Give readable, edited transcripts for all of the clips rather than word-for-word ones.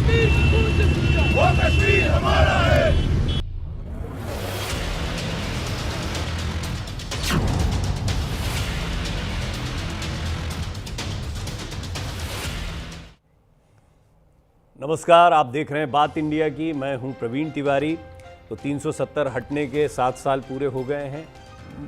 कश्मीर की खून से सींचा, वो कश्मीर हमारा है। नमस्कार, आप देख रहे हैं बात इंडिया की। मैं हूं प्रवीण तिवारी। तो 370 हटने के 7 साल पूरे हो गए हैं।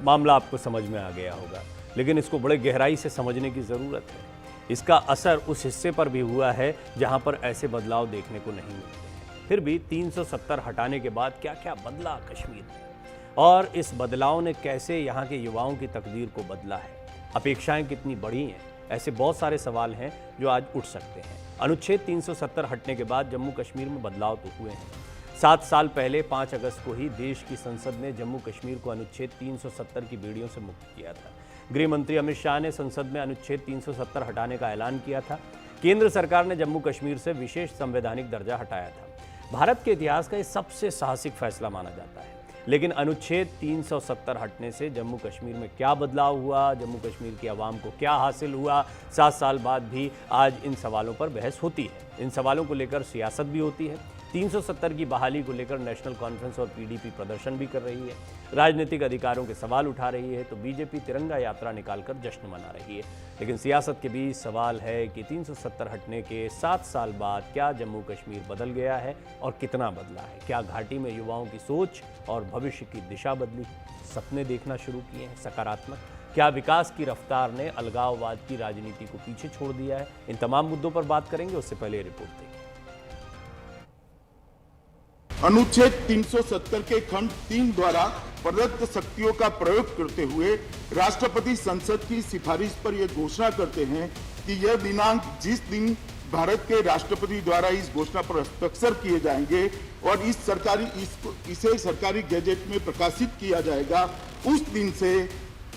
मामला आपको समझ में आ गया होगा, लेकिन इसको बड़े गहराई से समझने की ज़रूरत है। इसका असर उस हिस्से पर भी हुआ है जहां पर ऐसे बदलाव देखने को नहीं मिलते हैं। फिर भी 370 हटाने के बाद क्या क्या बदला कश्मीर में, और इस बदलाव ने कैसे यहाँ के युवाओं की तकदीर को बदला है, अपेक्षाएं कितनी बढ़ी हैं, ऐसे बहुत सारे सवाल हैं जो आज उठ सकते हैं। अनुच्छेद 370 हटने के बाद जम्मू कश्मीर में बदलाव तो हुए हैं। 7 साल पहले 5 अगस्त को ही देश की संसद ने जम्मू कश्मीर को अनुच्छेद 370 की बेड़ियों से मुक्त किया था। गृह मंत्री अमित शाह ने संसद में अनुच्छेद 370 हटाने का ऐलान किया था। केंद्र सरकार ने जम्मू कश्मीर से विशेष संवैधानिक दर्जा हटाया था। भारत के इतिहास का यह सबसे साहसिक फैसला माना जाता है। लेकिन अनुच्छेद 370 हटने से जम्मू कश्मीर में क्या बदलाव हुआ, जम्मू कश्मीर की आवाम को क्या हासिल हुआ, 7 साल बाद भी आज इन सवालों पर बहस होती है। इन सवालों को लेकर सियासत भी होती है। 370 की बहाली को लेकर नेशनल कॉन्फ्रेंस और पीडीपी प्रदर्शन भी कर रही है, राजनीतिक अधिकारों के सवाल उठा रही है, तो बीजेपी तिरंगा यात्रा निकालकर जश्न मना रही है। लेकिन सियासत के बीच सवाल है कि 370 हटने के 7 साल बाद क्या जम्मू कश्मीर बदल गया है और कितना बदला है? क्या घाटी में युवाओं की सोच और भविष्य की दिशा बदली, सपने देखना शुरू किए हैं सकारात्मक? क्या विकास की रफ्तार ने अलगाववाद की राजनीति को पीछे छोड़ दिया है? इन तमाम मुद्दों पर बात करेंगे, उससे पहले रिपोर्ट देखिए। अनुच्छेद 370 के खंड 3 द्वारा प्रदत्त शक्तियों का प्रयोग करते हुए राष्ट्रपति संसद की सिफारिश पर यह घोषणा करते हैं कि यह दिनांक जिस दिन भारत के राष्ट्रपति द्वारा इस घोषणा पर हस्ताक्षर किए जाएंगे और इसे सरकारी गैजेट में प्रकाशित किया जाएगा, उस दिन से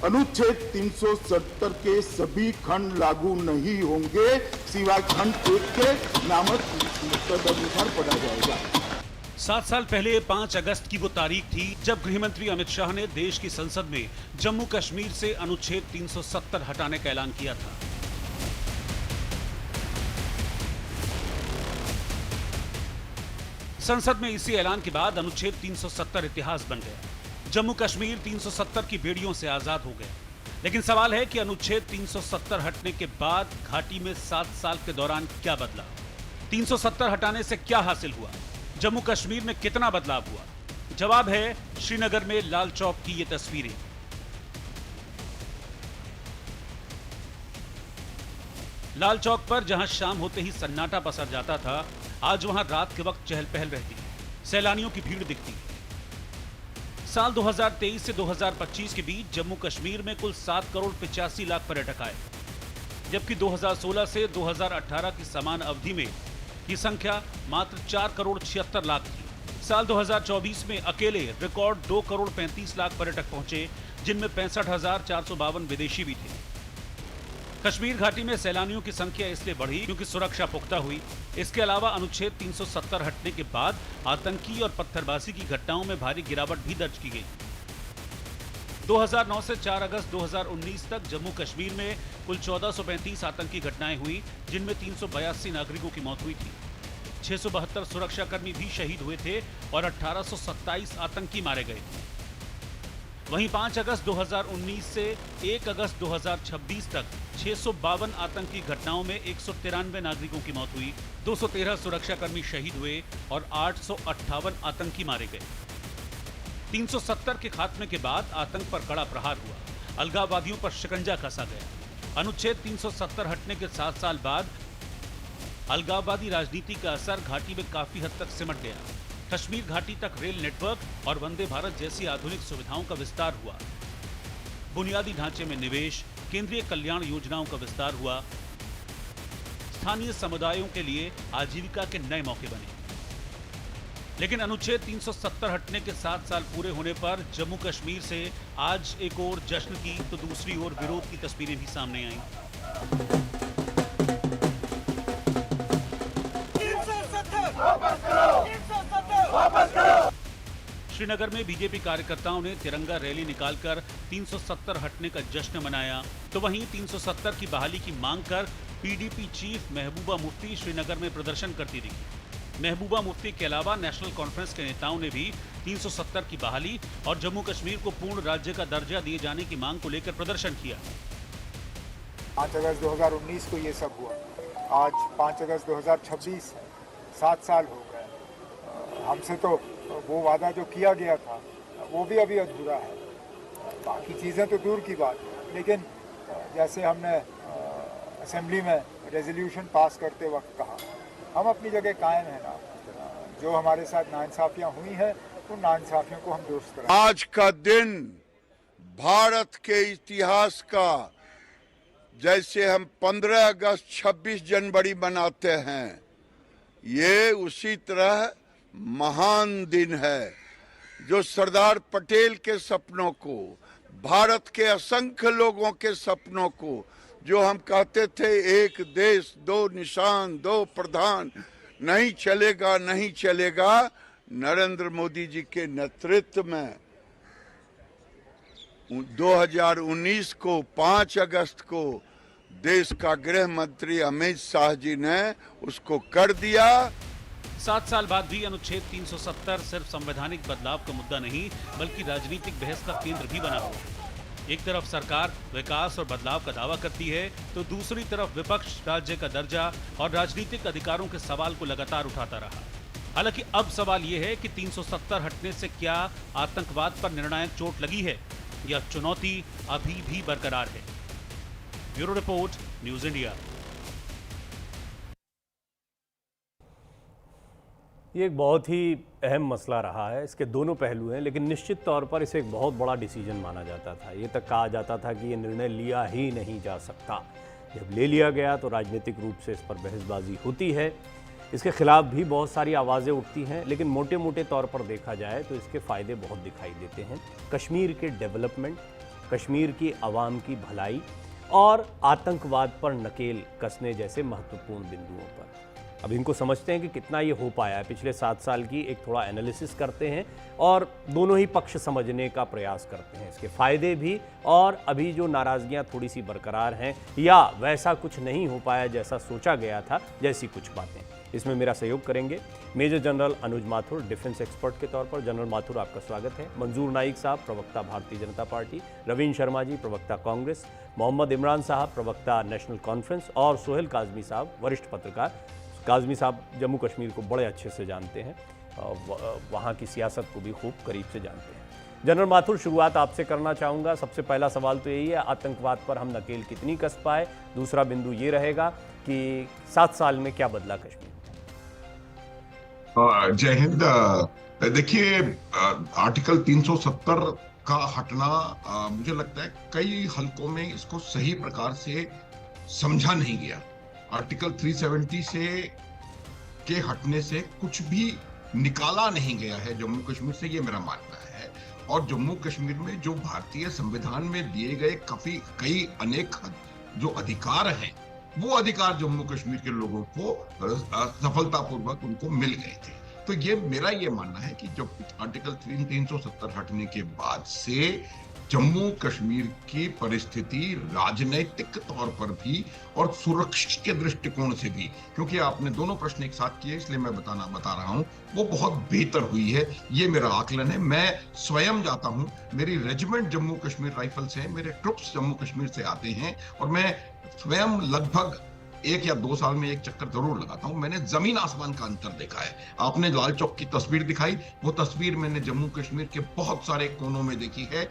अनुच्छेद 370 के सभी खंड लागू नहीं होंगे, सिवाय खंड 1 के नामक तदनुसार पढ़ा जाएगा। 7 साल पहले 5 अगस्त की वो तारीख थी जब गृहमंत्री अमित शाह ने देश की संसद में जम्मू कश्मीर से अनुच्छेद 370 हटाने का ऐलान किया था। संसद में इसी ऐलान के बाद अनुच्छेद 370 इतिहास बन गया। जम्मू कश्मीर 370 की बेड़ियों से आजाद हो गया। लेकिन सवाल है कि अनुच्छेद 370 हटने के बाद घाटी में 7 साल के दौरान क्या बदला? 370 हटाने से क्या हासिल हुआ? जम्मू कश्मीर में कितना बदलाव हुआ? जवाब है श्रीनगर में लाल चौक की ये तस्वीरें। लाल चौक पर जहां शाम होते ही सन्नाटा पसर जाता था, आज वहां रात के वक्त चहल पहल रहती है, सैलानियों की भीड़ दिखती है। साल 2023 से 2025 के बीच जम्मू कश्मीर में कुल 7 करोड़ 85 लाख पर्यटक आए, जबकि 2016 से 2018 की समान अवधि में ये संख्या मात्र 4 करोड़ 76 लाख थी। साल 2024 में अकेले रिकॉर्ड 2 करोड़ 35 लाख पर्यटक पहुंचे, जिनमें 65,452 विदेशी भी थे। कश्मीर घाटी में सैलानियों की संख्या इसलिए बढ़ी क्योंकि सुरक्षा पुख्ता हुई। इसके अलावा अनुच्छेद 370 हटने के बाद आतंकी और पत्थरबाजी की घटनाओं में भारी गिरावट भी दर्ज की गई। 2009 से 4 अगस्त 2019 तक जम्मू कश्मीर में कुल 1435 आतंकी घटनाएं हुई, जिनमें 382 नागरिकों की मौत हुई थी। 672 सुरक्षाकर्मी भी शहीद हुए थे और 1827 आतंकी मारे गए थे। वहीं 5 अगस्त 2019 से 1 अगस्त 2026 तक 652 आतंकी घटनाओं में 193 नागरिकों की मौत हुई, 213 सुरक्षाकर्मी शहीद हुए और 858 आतंकी मारे गए। 370 के खात्मे के बाद आतंक पर कड़ा प्रहार हुआ, अलगाववादियों पर शिकंजा कसा गया। अनुच्छेद 370 हटने के 7 साल बाद अलगाववादी राजनीति का असर घाटी में काफी हद तक सिमट गया। कश्मीर घाटी तक रेल नेटवर्क और वंदे भारत जैसी आधुनिक सुविधाओं का विस्तार हुआ। बुनियादी ढांचे में निवेश, केंद्रीय कल्याण योजनाओं का विस्तार हुआ। स्थानीय समुदायों के लिए आजीविका के नए मौके बने। लेकिन अनुच्छेद 370 हटने के 7 साल पूरे होने पर जम्मू कश्मीर से आज एक और जश्न की तो दूसरी ओर विरोध की तस्वीरें भी सामने आईं। श्रीनगर में बीजेपी कार्यकर्ताओं ने तिरंगा रैली निकालकर 370 हटने का जश्न मनाया, तो वहीं 370 की बहाली की मांग कर पीडीपी चीफ महबूबा मुफ्ती श्रीनगर में प्रदर्शन करती दिखी। महबूबा मुफ्ती के अलावा नेशनल कॉन्फ्रेंस के नेताओं ने भी 370 की बहाली और जम्मू कश्मीर को पूर्ण राज्य का दर्जा दिए जाने की मांग को लेकर प्रदर्शन किया। 5 अगस्त 2019 को ये सब हुआ, आज 5 अगस्त 2026 है, 7 साल हो गए। हमसे तो वो वादा जो किया गया था वो भी अभी अधूरा है। बाकी चीज़ें तो दूर की बात, लेकिन जैसे हमने असेंबली में रेजोल्यूशन पास करते वक्त कहा, हम अपनी जगह कायम है ना। जो हमारे साथ नाइंसाफियां हुई हैं उन नाइंसाफियों को हम दुरुस्त करें। आज का दिन भारत के इतिहास का, जैसे हम 15 अगस्त 26 जनवरी मनाते हैं, ये उसी तरह महान दिन है जो सरदार पटेल के सपनों को, भारत के असंख्य लोगों के सपनों को, जो हम कहते थे एक देश दो निशान दो प्रधान, नहीं चलेगा नहीं चलेगा, नरेंद्र मोदी जी के नेतृत्व में 2019 को 5 अगस्त को देश का गृह मंत्री अमित शाह जी ने उसको कर दिया। 7 साल बाद भी अनुच्छेद 370 सिर्फ संवैधानिक बदलाव का मुद्दा नहीं बल्कि राजनीतिक बहस का केंद्र भी बना हुआ है। एक तरफ सरकार विकास और बदलाव का दावा करती है तो दूसरी तरफ विपक्ष राज्य का दर्जा और राजनीतिक अधिकारों के सवाल को लगातार उठाता रहा। हालांकि अब सवाल यह है कि 370 हटने से क्या आतंकवाद पर निर्णायक चोट लगी है या चुनौती अभी भी बरकरार है। Bureau report, news India. ये एक बहुत ही अहम मसला रहा है, इसके दोनों पहलू हैं, लेकिन निश्चित तौर पर इसे एक बहुत बड़ा डिसीजन माना जाता था। ये तक कहा जाता था कि ये निर्णय लिया ही नहीं जा सकता। जब ले लिया गया तो राजनीतिक रूप से इस पर बहसबाजी होती है, इसके खिलाफ भी बहुत सारी आवाज़ें उठती हैं, लेकिन मोटे मोटे तौर पर देखा जाए तो इसके फ़ायदे बहुत दिखाई देते हैं। कश्मीर के डेवलपमेंट, कश्मीर की आवाम की भलाई और आतंकवाद पर नकेल कसने जैसे महत्वपूर्ण बिंदुओं पर। अब इनको समझते हैं कि कितना ये हो पाया है। पिछले 7 साल की एक थोड़ा एनालिसिस करते हैं और दोनों ही पक्ष समझने का प्रयास करते हैं, इसके फ़ायदे भी और अभी जो नाराज़गियाँ थोड़ी सी बरकरार हैं या वैसा कुछ नहीं हो पाया जैसा सोचा गया था, जैसी कुछ बातें। इसमें मेरा सहयोग करेंगे मेजर जनरल अनुज माथुर, डिफेंस एक्सपर्ट के तौर पर। जनरल माथुर, आपका स्वागत है। मंजूर नाइक साहब, प्रवक्ता भारतीय जनता पार्टी। रवीन शर्मा जी, प्रवक्ता कांग्रेस। मोहम्मद इमरान साहब, प्रवक्ता नेशनल कॉन्फ्रेंस। और सोहेल काजमी साहब, वरिष्ठ पत्रकार। काजमी साहब जम्मू कश्मीर को बड़े अच्छे से जानते हैं, वहाँ की सियासत को भी खूब करीब से जानते हैं। जनरल माथुर, शुरुआत आपसे करना चाहूँगा। सबसे पहला सवाल तो यही है, आतंकवाद पर हम नकेल कितनी कस पाए? दूसरा बिंदु ये रहेगा कि 7 साल में क्या बदला कश्मीर? जय हिंद। देखिए, आर्टिकल 370 का हटना मुझे लगता है कई हलकों में इसको सही प्रकार से समझा नहीं गया। आर्टिकल 370 से के हटने से कुछ भी निकाला नहीं गया है जम्मू कश्मीर से, ये मेरा मानना है। और जम्मू कश्मीर में जो भारतीय संविधान में दिए गए कई अनेक जो अधिकार हैं, वो अधिकार जम्मू कश्मीर के लोगों को सफलतापूर्वक उनको मिल गए थे। तो ये मेरा ये मानना है कि जब आर्टिकल 370 हटने के बाद से जम्मू कश्मीर की परिस्थिति राजनीतिक तौर पर भी और सुरक्षा के दृष्टिकोण से भी, क्योंकि आपने दोनों प्रश्न एक साथ किए इसलिए मैं बता रहा हूं, वो बहुत बेहतर हुई है। ये मेरा आकलन है। मैं स्वयं जाता हूं, मेरी रेजिमेंट जम्मू कश्मीर राइफल्स है, मेरे ट्रुप्स जम्मू कश्मीर से आते हैं और मैं स्वयं लगभग 1 या 2 साल में एक चक्कर जरूर लगाता हूं। मैंने जमीन आसमान का अंतर देखा है। आपने लाल चौक की तस्वीर दिखाई, वो तस्वीर मैंने जम्मू कश्मीर के बहुत सारे कोनों में देखी है।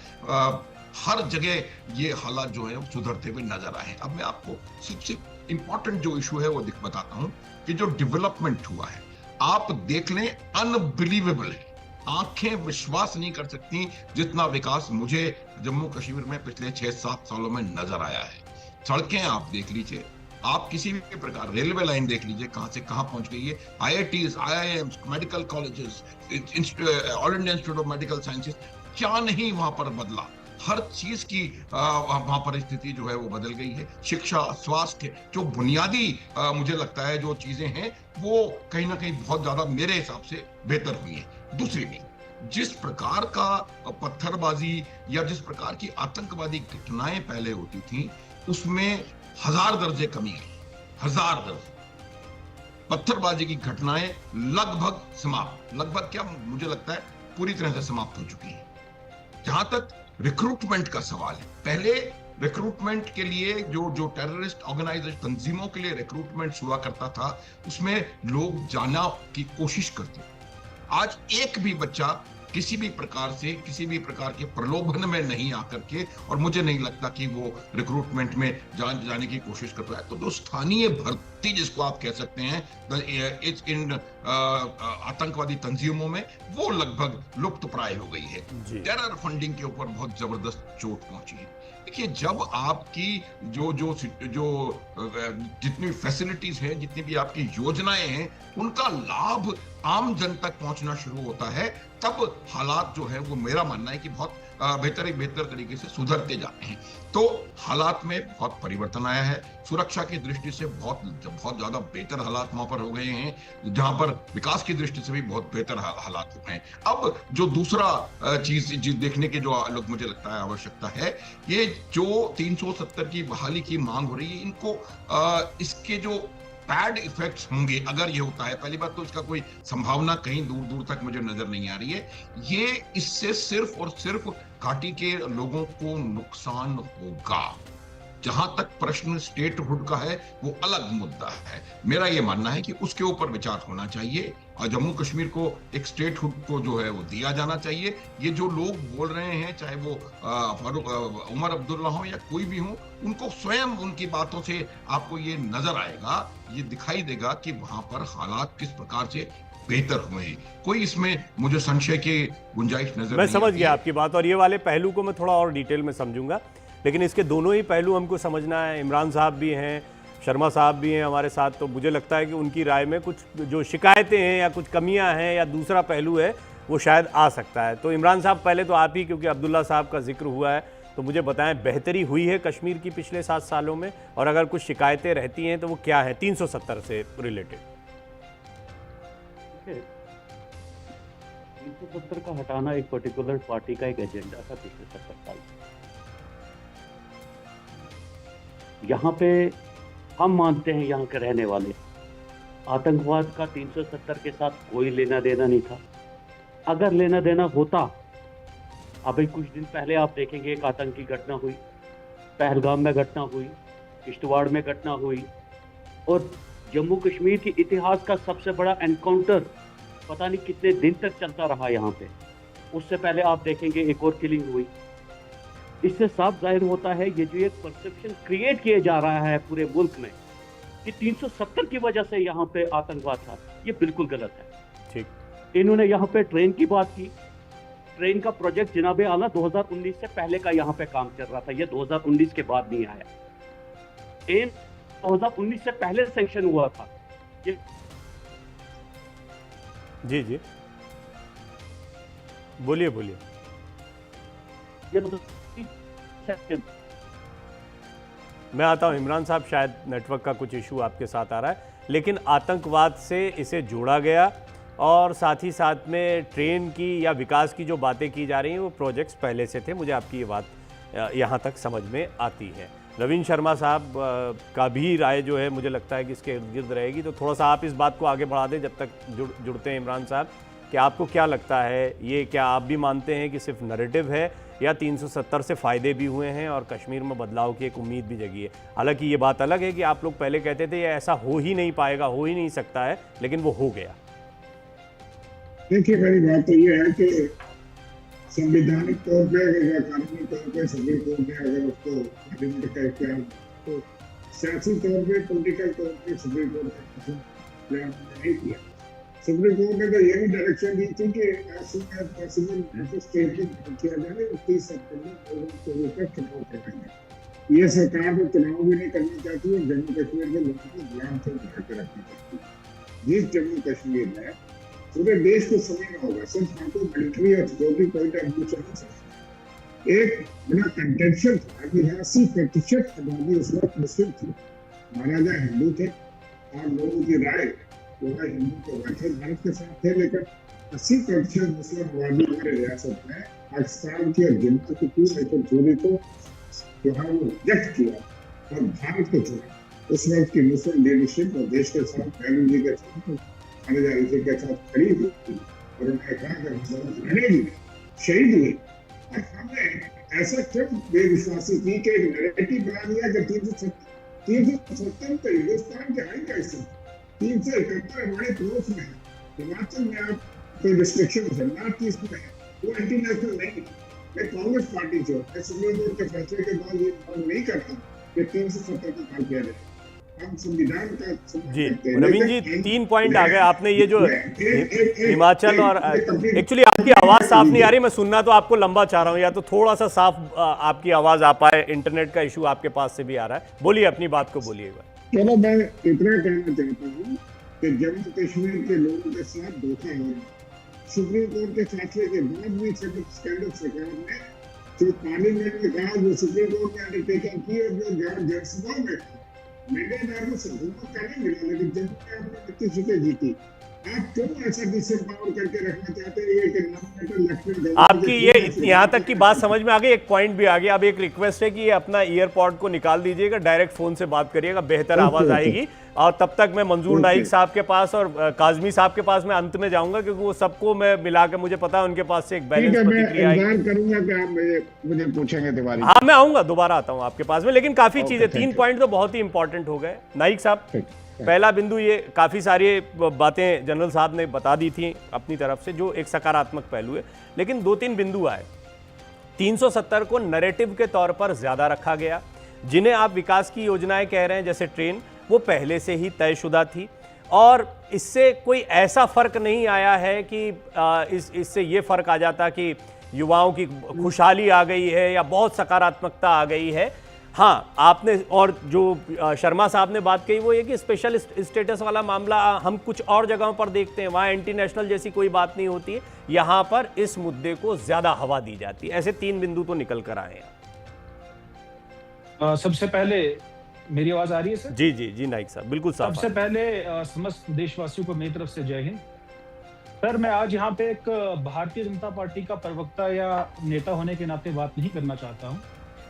हर जगह ये हालात जो है वो सुधरते हुए नजर आए। अब मैं आपको सबसे इंपॉर्टेंट जो इशू है वो बताता हूं कि जो डेवलपमेंट हुआ है, आप देख लें, अनबिलीवेबल है। आंखें विश्वास नहीं कर सकती जितना विकास मुझे जम्मू कश्मीर में पिछले 6-7 सालों में नजर आया है। सड़कें आप देख लीजिए, आप किसी भी प्रकार रेलवे लाइन देख लीजिए कहां से कहां पहुंच गई है। IITs, IIMs, medical colleges, all India institute of medical sciences, क्या नहीं वहां पर बदला। हर चीज की वहां पर स्थिति जो है वो बदल गई है। शिक्षा, स्वास्थ्य, जो बुनियादी मुझे लगता है जो चीजें हैं वो कहीं ना कहीं बहुत ज्यादा मेरे हिसाब से बेहतर हुई है। दूसरी भी, जिस प्रकार का पत्थरबाजी या जिस प्रकार की आतंकवादी घटनाएं पहले होती थी, उसमें 1000 दर्जे कमी आई, 1000 दर्जे। पत्थरबाजी की घटनाएं लगभग समाप्त, लगभग क्या, मुझे लगता है पूरी तरह से समाप्त हो चुकी है। जहां तक रिक्रूटमेंट का सवाल है, पहले रिक्रूटमेंट के लिए जो टेररिस्ट ऑर्गेनाइजेशन तंजीमों के लिए रिक्रूटमेंट हुआ करता था, उसमें लोग जाना की कोशिश करते। आज एक भी बच्चा किसी भी प्रकार के प्रलोभन में नहीं आकर के, और मुझे नहीं लगता कि वो रिक्रूटमेंट में जाने की कोशिश करता है। तो जो स्थानीय भर्ती जिसको आप कह सकते हैं इन आतंकवादी तंजीमों में, वो लगभग लुप्त प्राय हो गई है। टेरर फंडिंग के ऊपर बहुत जबरदस्त चोट पहुंची है। देखिए, जब आपकी जो जितनी फैसिलिटीज हैं, जितनी भी आपकी योजनाएं हैं, उनका लाभ आम जन तक पहुंचना शुरू होता है, तब हालात जो है वो, मेरा मानना है कि बहुत बेहतर तरीके से सुधरते जाते हैं। तो हालात में बहुत परिवर्तन आया है। सुरक्षा की दृष्टि से बहुत ज्यादा बेहतर हालात वहां पर हो गए हैं, जहां पर विकास की दृष्टि से भी बहुत बेहतर हालात हो गए हैं। अब जो दूसरा चीज देखने के जो मुझे लगता है आवश्यकता है, ये जो 370 की बहाली की मांग हो रही है, इनको इसके जो बैड इफेक्ट्स होंगे अगर ये होता है, पहली बात तो इसका कोई संभावना कहीं दूर दूर तक मुझे नजर नहीं आ रही है। ये इससे सिर्फ और सिर्फ घाटी के लोगों को नुकसान होगा। जहां तक प्रश्न स्टेटहुड का है, वो अलग मुद्दा है। मेरा ये मानना है कि उसके ऊपर विचार होना चाहिए और जम्मू कश्मीर को एक स्टेटहुड को जो है वो दिया जाना चाहिए। ये जो लोग बोल रहे हैं, चाहे वो उमर अब्दुल्ला हो या कोई भी हो, उनको स्वयं उनकी बातों से आपको ये नजर आएगा, ये दिखाई देगा कि वहां पर हालात किस प्रकार से बेहतर हुए हैं। कोई इसमें मुझे संशय की गुंजाइश नजर मैं समझ गया आपकी बात, और ये वाले पहलू को मैं थोड़ा और डिटेल में समझूंगा, लेकिन इसके दोनों ही पहलू हमको समझना है। इमरान साहब भी हैं, शर्मा साहब भी हैं हमारे साथ, तो मुझे लगता है कि उनकी राय में कुछ जो शिकायतें हैं या कुछ कमियां हैं या दूसरा पहलू है, वो शायद आ सकता है। तो इमरान साहब, पहले तो आप ही, क्योंकि अब्दुल्ला साहब का जिक्र हुआ है, तो मुझे बताएं, बेहतरी हुई है कश्मीर की पिछले 7 सालों में, और अगर कुछ शिकायतें रहती हैं तो वो क्या है 370 से रिलेटेड? 370 का हटाना एक पर्टिकुलर पार्टी का एक एजेंडा था पिछले 70 साल से। यहाँ पे हम मानते हैं, यहाँ के रहने वाले, आतंकवाद का 370 के साथ कोई लेना देना नहीं था। अगर लेना देना होता, अभी कुछ दिन पहले आप देखेंगे एक आतंकी घटना हुई, पहलगाम में घटना हुई, किश्तवाड़ में घटना हुई, और जम्मू कश्मीर के इतिहास का सबसे बड़ा एनकाउंटर पता नहीं कितने दिन तक चलता रहा यहाँ पे। उससे पहले आप देखेंगे एक और किलिंग हुई। इससे साफ जाहिर होता है ये जो एक परसेप्शन क्रिएट किया जा रहा है पूरे मुल्क में कि 370 की वजह से यहाँ पे आतंकवाद था, ये बिल्कुल गलत है। ठीक। इन्होंने यहाँ पे ट्रेन की बात की। ट्रेन का प्रोजेक्ट जनाबे आला 2019 से पहले का यहाँ पे काम चल रहा था, ये 2019 के बाद नहीं आया। ट्रेन 2019 से पहले सैंक्शन हुआ था। ये जी जी, बोलिए बोलिए। मैं आता हूं इमरान साहब, शायद नेटवर्क का कुछ इशू आपके साथ आ रहा है, लेकिन आतंकवाद से इसे जोड़ा गया, और साथ ही साथ में ट्रेन की या विकास की जो बातें की जा रही हैं वो प्रोजेक्ट्स पहले से थे। मुझे आपकी ये बात यहाँ तक समझ में आती है। रविंद्र शर्मा साहब का भी राय जो है मुझे लगता है कि इसके इर्द गिर्द रहेगी, तो थोड़ा सा आप इस बात को आगे बढ़ा दें जब तक जुड़ते हैं इमरान साहब, कि आपको क्या लगता है, ये क्या आप भी मानते हैं कि सिर्फ नैरेटिव है, या 370 से फ़ायदे भी हुए हैं और कश्मीर में बदलाव की एक उम्मीद भी जगी है? हालांकि ये बात अलग है कि आप लोग पहले कहते थे ये ऐसा हो ही नहीं पाएगा, हो ही नहीं सकता है, लेकिन वो हो गया। देखिए, मेरी बात तो ये है कि संवैधानिक तौर पे या कानूनी तौर पे सुप्रीम कोर्ट ने अगर उसको इम्प्लीमेंट किया, तो सियासी तौर पे, पॉलिटिकल तौर पे सुप्रीम कोर्ट ने नहीं किया। सुप्रीम कोर्ट ने तो ये भी डायरेक्शन दी थी कि as soon as possible statement किया जाए, 30 सितंबर 2024 तक चुनाव कराएंगे। ये सरकार तो चुनाव भी नहीं करना चाहती है, जम्मू कश्मीर के लोगों को गुलाम से बना के रखना चाहती है। जिस जम्मू कश्मीर में पूरे देश को समझना होगा, सिर्फ हमको मिलिट्री और सिक्योरिटी पॉइंट ऑफ व्यू से नहीं समझना। एक बड़ा कंटेंशन था कि 80% आबादी उस वक्त मुस्लिम थी, महाराजा हिंदू थे, और लोगों की राय पूरा हिंदू के वैसे भारत के साथ थे, लेकिन 80% मुस्लिम आबादी हमारे रियासत में पाकिस्तान की और जम्मू की पूरी को जो है वो रिजेक्ट किया और भारत को चुना। उस वक्त की मुस्लिम लीडरशिप और देश के साथ नेहरू जी के साथ खालिदा जी के साथ खड़ी हुई थी और उन्होंने कहा कि मुसलमान लड़ेगी, शहीद हुए। और हमने ऐसा क्यों बेविश्वासी थी कि एक नैरेटिव बना दिया कि 370 तो हिंदुस्तान के हाई का हिस्सा, 371 हमारे पड़ोस में है, हिमाचल में आप कोई रिस्ट्रिक्शन है, नॉर्थ ईस्ट में है, वो इंटरनेशनल नहीं है। मैं कांग्रेस पार्टी जो है सुप्रीम कोर्ट के फैसले के बाद ये मांग नहीं करता कि 370 का काम किया जाए। हम संविधान का जी नवीन जी 3 पॉइंट आ गए आपने। ये जो हिमाचल और एक्चुअली आपकी आवाज साफ नहीं आ रही, मैं सुनना तो आपको लंबा चाह रहा हूँ, या तो थोड़ा सा साफ आपकी आवाज आ पाए, इंटरनेट का इशू आपके पास से भी आ रहा है। बोलिए, अपनी बात को बोलिए। चलो मैं इतना कहना चाहता हूँ कि जम्मू कश्मीर के लोगों के साथ धोखा हो रहा है। सुप्रीम कोर्ट के फैसले के बाद भी स्टैंडर्ड सरकार ने जो पार्लियामेंट में कहा, जो सुप्रीम कोर्ट ने अंडरटेकिंग की और जो जनसभा में मैंडेट आपको हुकूमत का नहीं मिला, लेकिन जम्मू में आपने 32 सीटें जीती। आप क्यों ऐसा डिसएम्पावर करके रखना चाहते हैं कि नॉमिनेटेड लेफ्टिनेंट आपकी ये यहाँ तक की बात समझ में आ गई। एक पॉइंट भी आ गया। अब एक रिक्वेस्ट है कि अपना ईयरपॉड को निकाल दीजिएगा, डायरेक्ट फोन से बात करिएगा, बेहतर आवाज आएगी। और तब तक मैं मंजूर नाइक साहब के पास और काजमी साहब के पास मैं अंत में जाऊंगा, क्योंकि वो सबको मैं मिला के मुझे पता है उनके पास से एक बैलेंस प्रतिक्रिया आएगी। करूंगा कि आप मुझे पूछेंगे तिवारी। हाँ, मैं आऊंगा, दोबारा आता हूँ आपके पास में। लेकिन काफी चीजें, 3 पॉइंट तो बहुत ही इंपॉर्टेंट हो गए। नाइक साहब, पहला बिंदु ये, काफी सारी बातें जनरल साहब ने बता दी थी अपनी तरफ से, जो एक सकारात्मक पहलू है। लेकिन 2-3 बिंदु आए। 370 को नैरेटिव के तौर पर ज्यादा रखा गया। जिन्हें आप विकास की योजनाएं कह रहे हैं जैसे ट्रेन, वो पहले से ही तयशुदा थी और इससे कोई ऐसा फर्क नहीं आया है कि इससे ये फर्क आ जाता कि युवाओं की खुशहाली आ गई है या बहुत सकारात्मकता आ गई है। हाँ, आपने और जो शर्मा साहब ने बात कही वो ये कि स्पेशल स्टेटस वाला मामला हम कुछ और जगहों पर देखते हैं, वहाँ एंटी नेशनल जैसी कोई बात नहीं होती है, यहाँ पर इस मुद्दे को ज्यादा हवा दी जाती है। ऐसे 3 बिंदु तो निकल कर आए हैं। सबसे पहले, मेरी आवाज आ रही है सर? जी जी जी नाइक साहब, बिल्कुल साफ। सबसे पहले समस्त देशवासियों को मेरी तरफ से जय हिंद। सर, मैं आज यहाँ पे एक भारतीय जनता पार्टी का प्रवक्ता या नेता होने के नाते बात नहीं करना चाहता हूँ,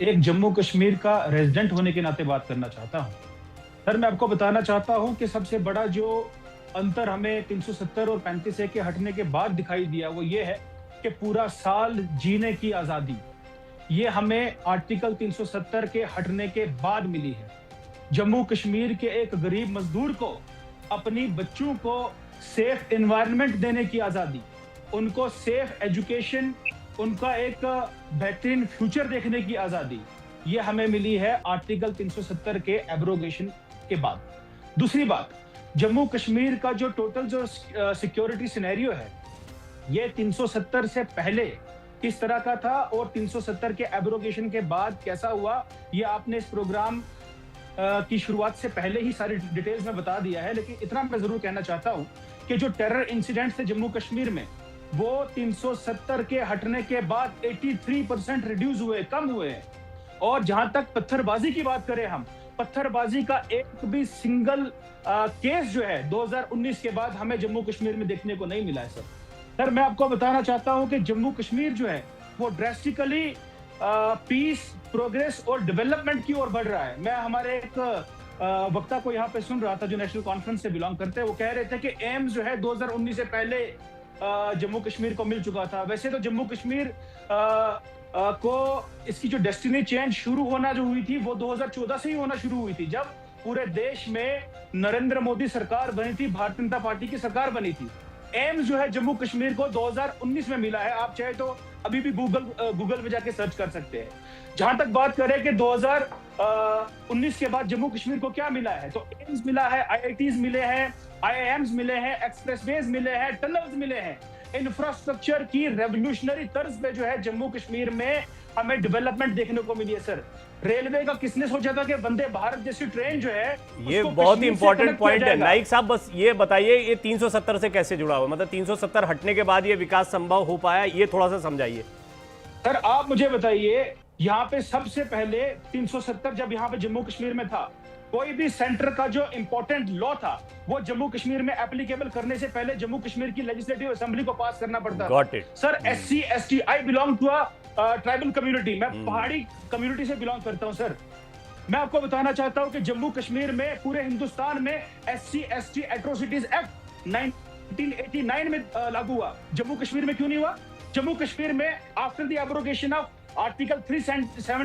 एक जम्मू कश्मीर का रेजिडेंट होने के नाते बात करना चाहता हूँ। सर, मैं आपको बताना चाहता हूँ कि सबसे बड़ा जो अंतर हमें 370 और 35A के हटने के बाद दिखाई दिया वो ये है कि पूरा साल जीने की आजादी ये हमें आर्टिकल 370 के हटने के बाद मिली है। जम्मू कश्मीर के एक गरीब मजदूर को अपनी बच्चों को सेफ एनवायरनमेंट देने की आजादी, उनको सेफ एजुकेशन, उनका एक बेहतरीन फ्यूचर देखने की आजादी, ये हमें मिली है आर्टिकल 370 के एब्रोगेशन के बाद। दूसरी बात, जम्मू कश्मीर का जो टोटल जो सिक्योरिटी सिनेरियो है ये 370 से पहले किस तरह का था और 370 के एब्रोगेशन के बाद कैसा हुआ, ये आपने इस प्रोग्राम की शुरुआत से पहले ही सारी डिटेल्स में बता दिया है। लेकिन इतना मैं जरूर कहना चाहता हूं कि जो टेरर इंसिडेंट थे जम्मू कश्मीर में वो 370 के हटने के बाद 83% रिड्यूस हुए, कम हुए हैं। और जहां तक पत्थरबाजी की बात करें, हम पत्थरबाजी का एक भी सिंगल केस जो है 2019 के बाद हमें जम्मू कश्मीर में देखने को नहीं मिला है। सर, मैं आपको बताना चाहता हूं कि जम्मू कश्मीर जो है वो ड्रेस्टिकली पीस, प्रोग्रेस और डेवलपमेंट की ओर बढ़ रहा है। मैं हमारे एक वक्ता को यहाँ पे सुन रहा था जो नेशनल कॉन्फ्रेंस से बिलोंग करते हैं, वो कह रहे थे कि एम्स जो है 2019 से पहले जम्मू कश्मीर को मिल चुका था। वैसे तो जम्मू कश्मीर को इसकी जो डेस्टिनी चेंज शुरू होना जो हुई थी वो 2014 से ही होना शुरू हुई थी, जब पूरे देश में नरेंद्र मोदी सरकार बनी थी, भारतीय जनता पार्टी की सरकार बनी थी। एम्स जो है जम्मू कश्मीर को 2019 में मिला है। आप चाहे तो अभी भी गूगल पे जाके सर्च कर सकते हैं। जहां तक बात करें कि 2019 के बाद जम्मू कश्मीर को क्या मिला है, तो एम्स मिला है, IITs मिले हैं, IIMs मिले हैं, एक्सप्रेसवेज मिले हैं, टनल्स मिले हैं। इंफ्रास्ट्रक्चर की रेवोल्यूशनरी तर्ज पे जो है जम्मू कश्मीर में हमें डेवलपमेंट देखने को मिली है। सर, रेलवे का किसने सोचा था कि वंदे भारत जैसी ट्रेन जो है, ये बहुत ही इंपॉर्टेंट पॉइंट है। नाइक साहब, बस ये बताइए ये 370 से कैसे जुड़ा हुआ, मतलब 370 हटने के बाद ये विकास संभव हो पाया, ये थोड़ा सा समझाइए। सर, आप मुझे बताइए, यहाँ पे सबसे पहले 370 जब यहाँ पे जम्मू कश्मीर में था, कोई भी सेंटर का जो इंपॉर्टेंट लॉ था वो जम्मू कश्मीर में एप्लीकेबल करने से पहले जम्मू कश्मीर की लेजिस्लेटिव असेंबली को पास करना पड़ता था। Sir, SC ST, I belong to a tribal community, मैं पहाड़ी कम्युनिटी से बिलोंग करता हूं। सर, मैं आपको बताना चाहता हूं कि जम्मू कश्मीर में, पूरे हिंदुस्तान में SC/ST एट्रोसिटीज एक्ट 1989 में लागू हुआ। जम्मू कश्मीर में क्यों नहीं हुआ? जम्मू कश्मीर में after the abrogation of article 370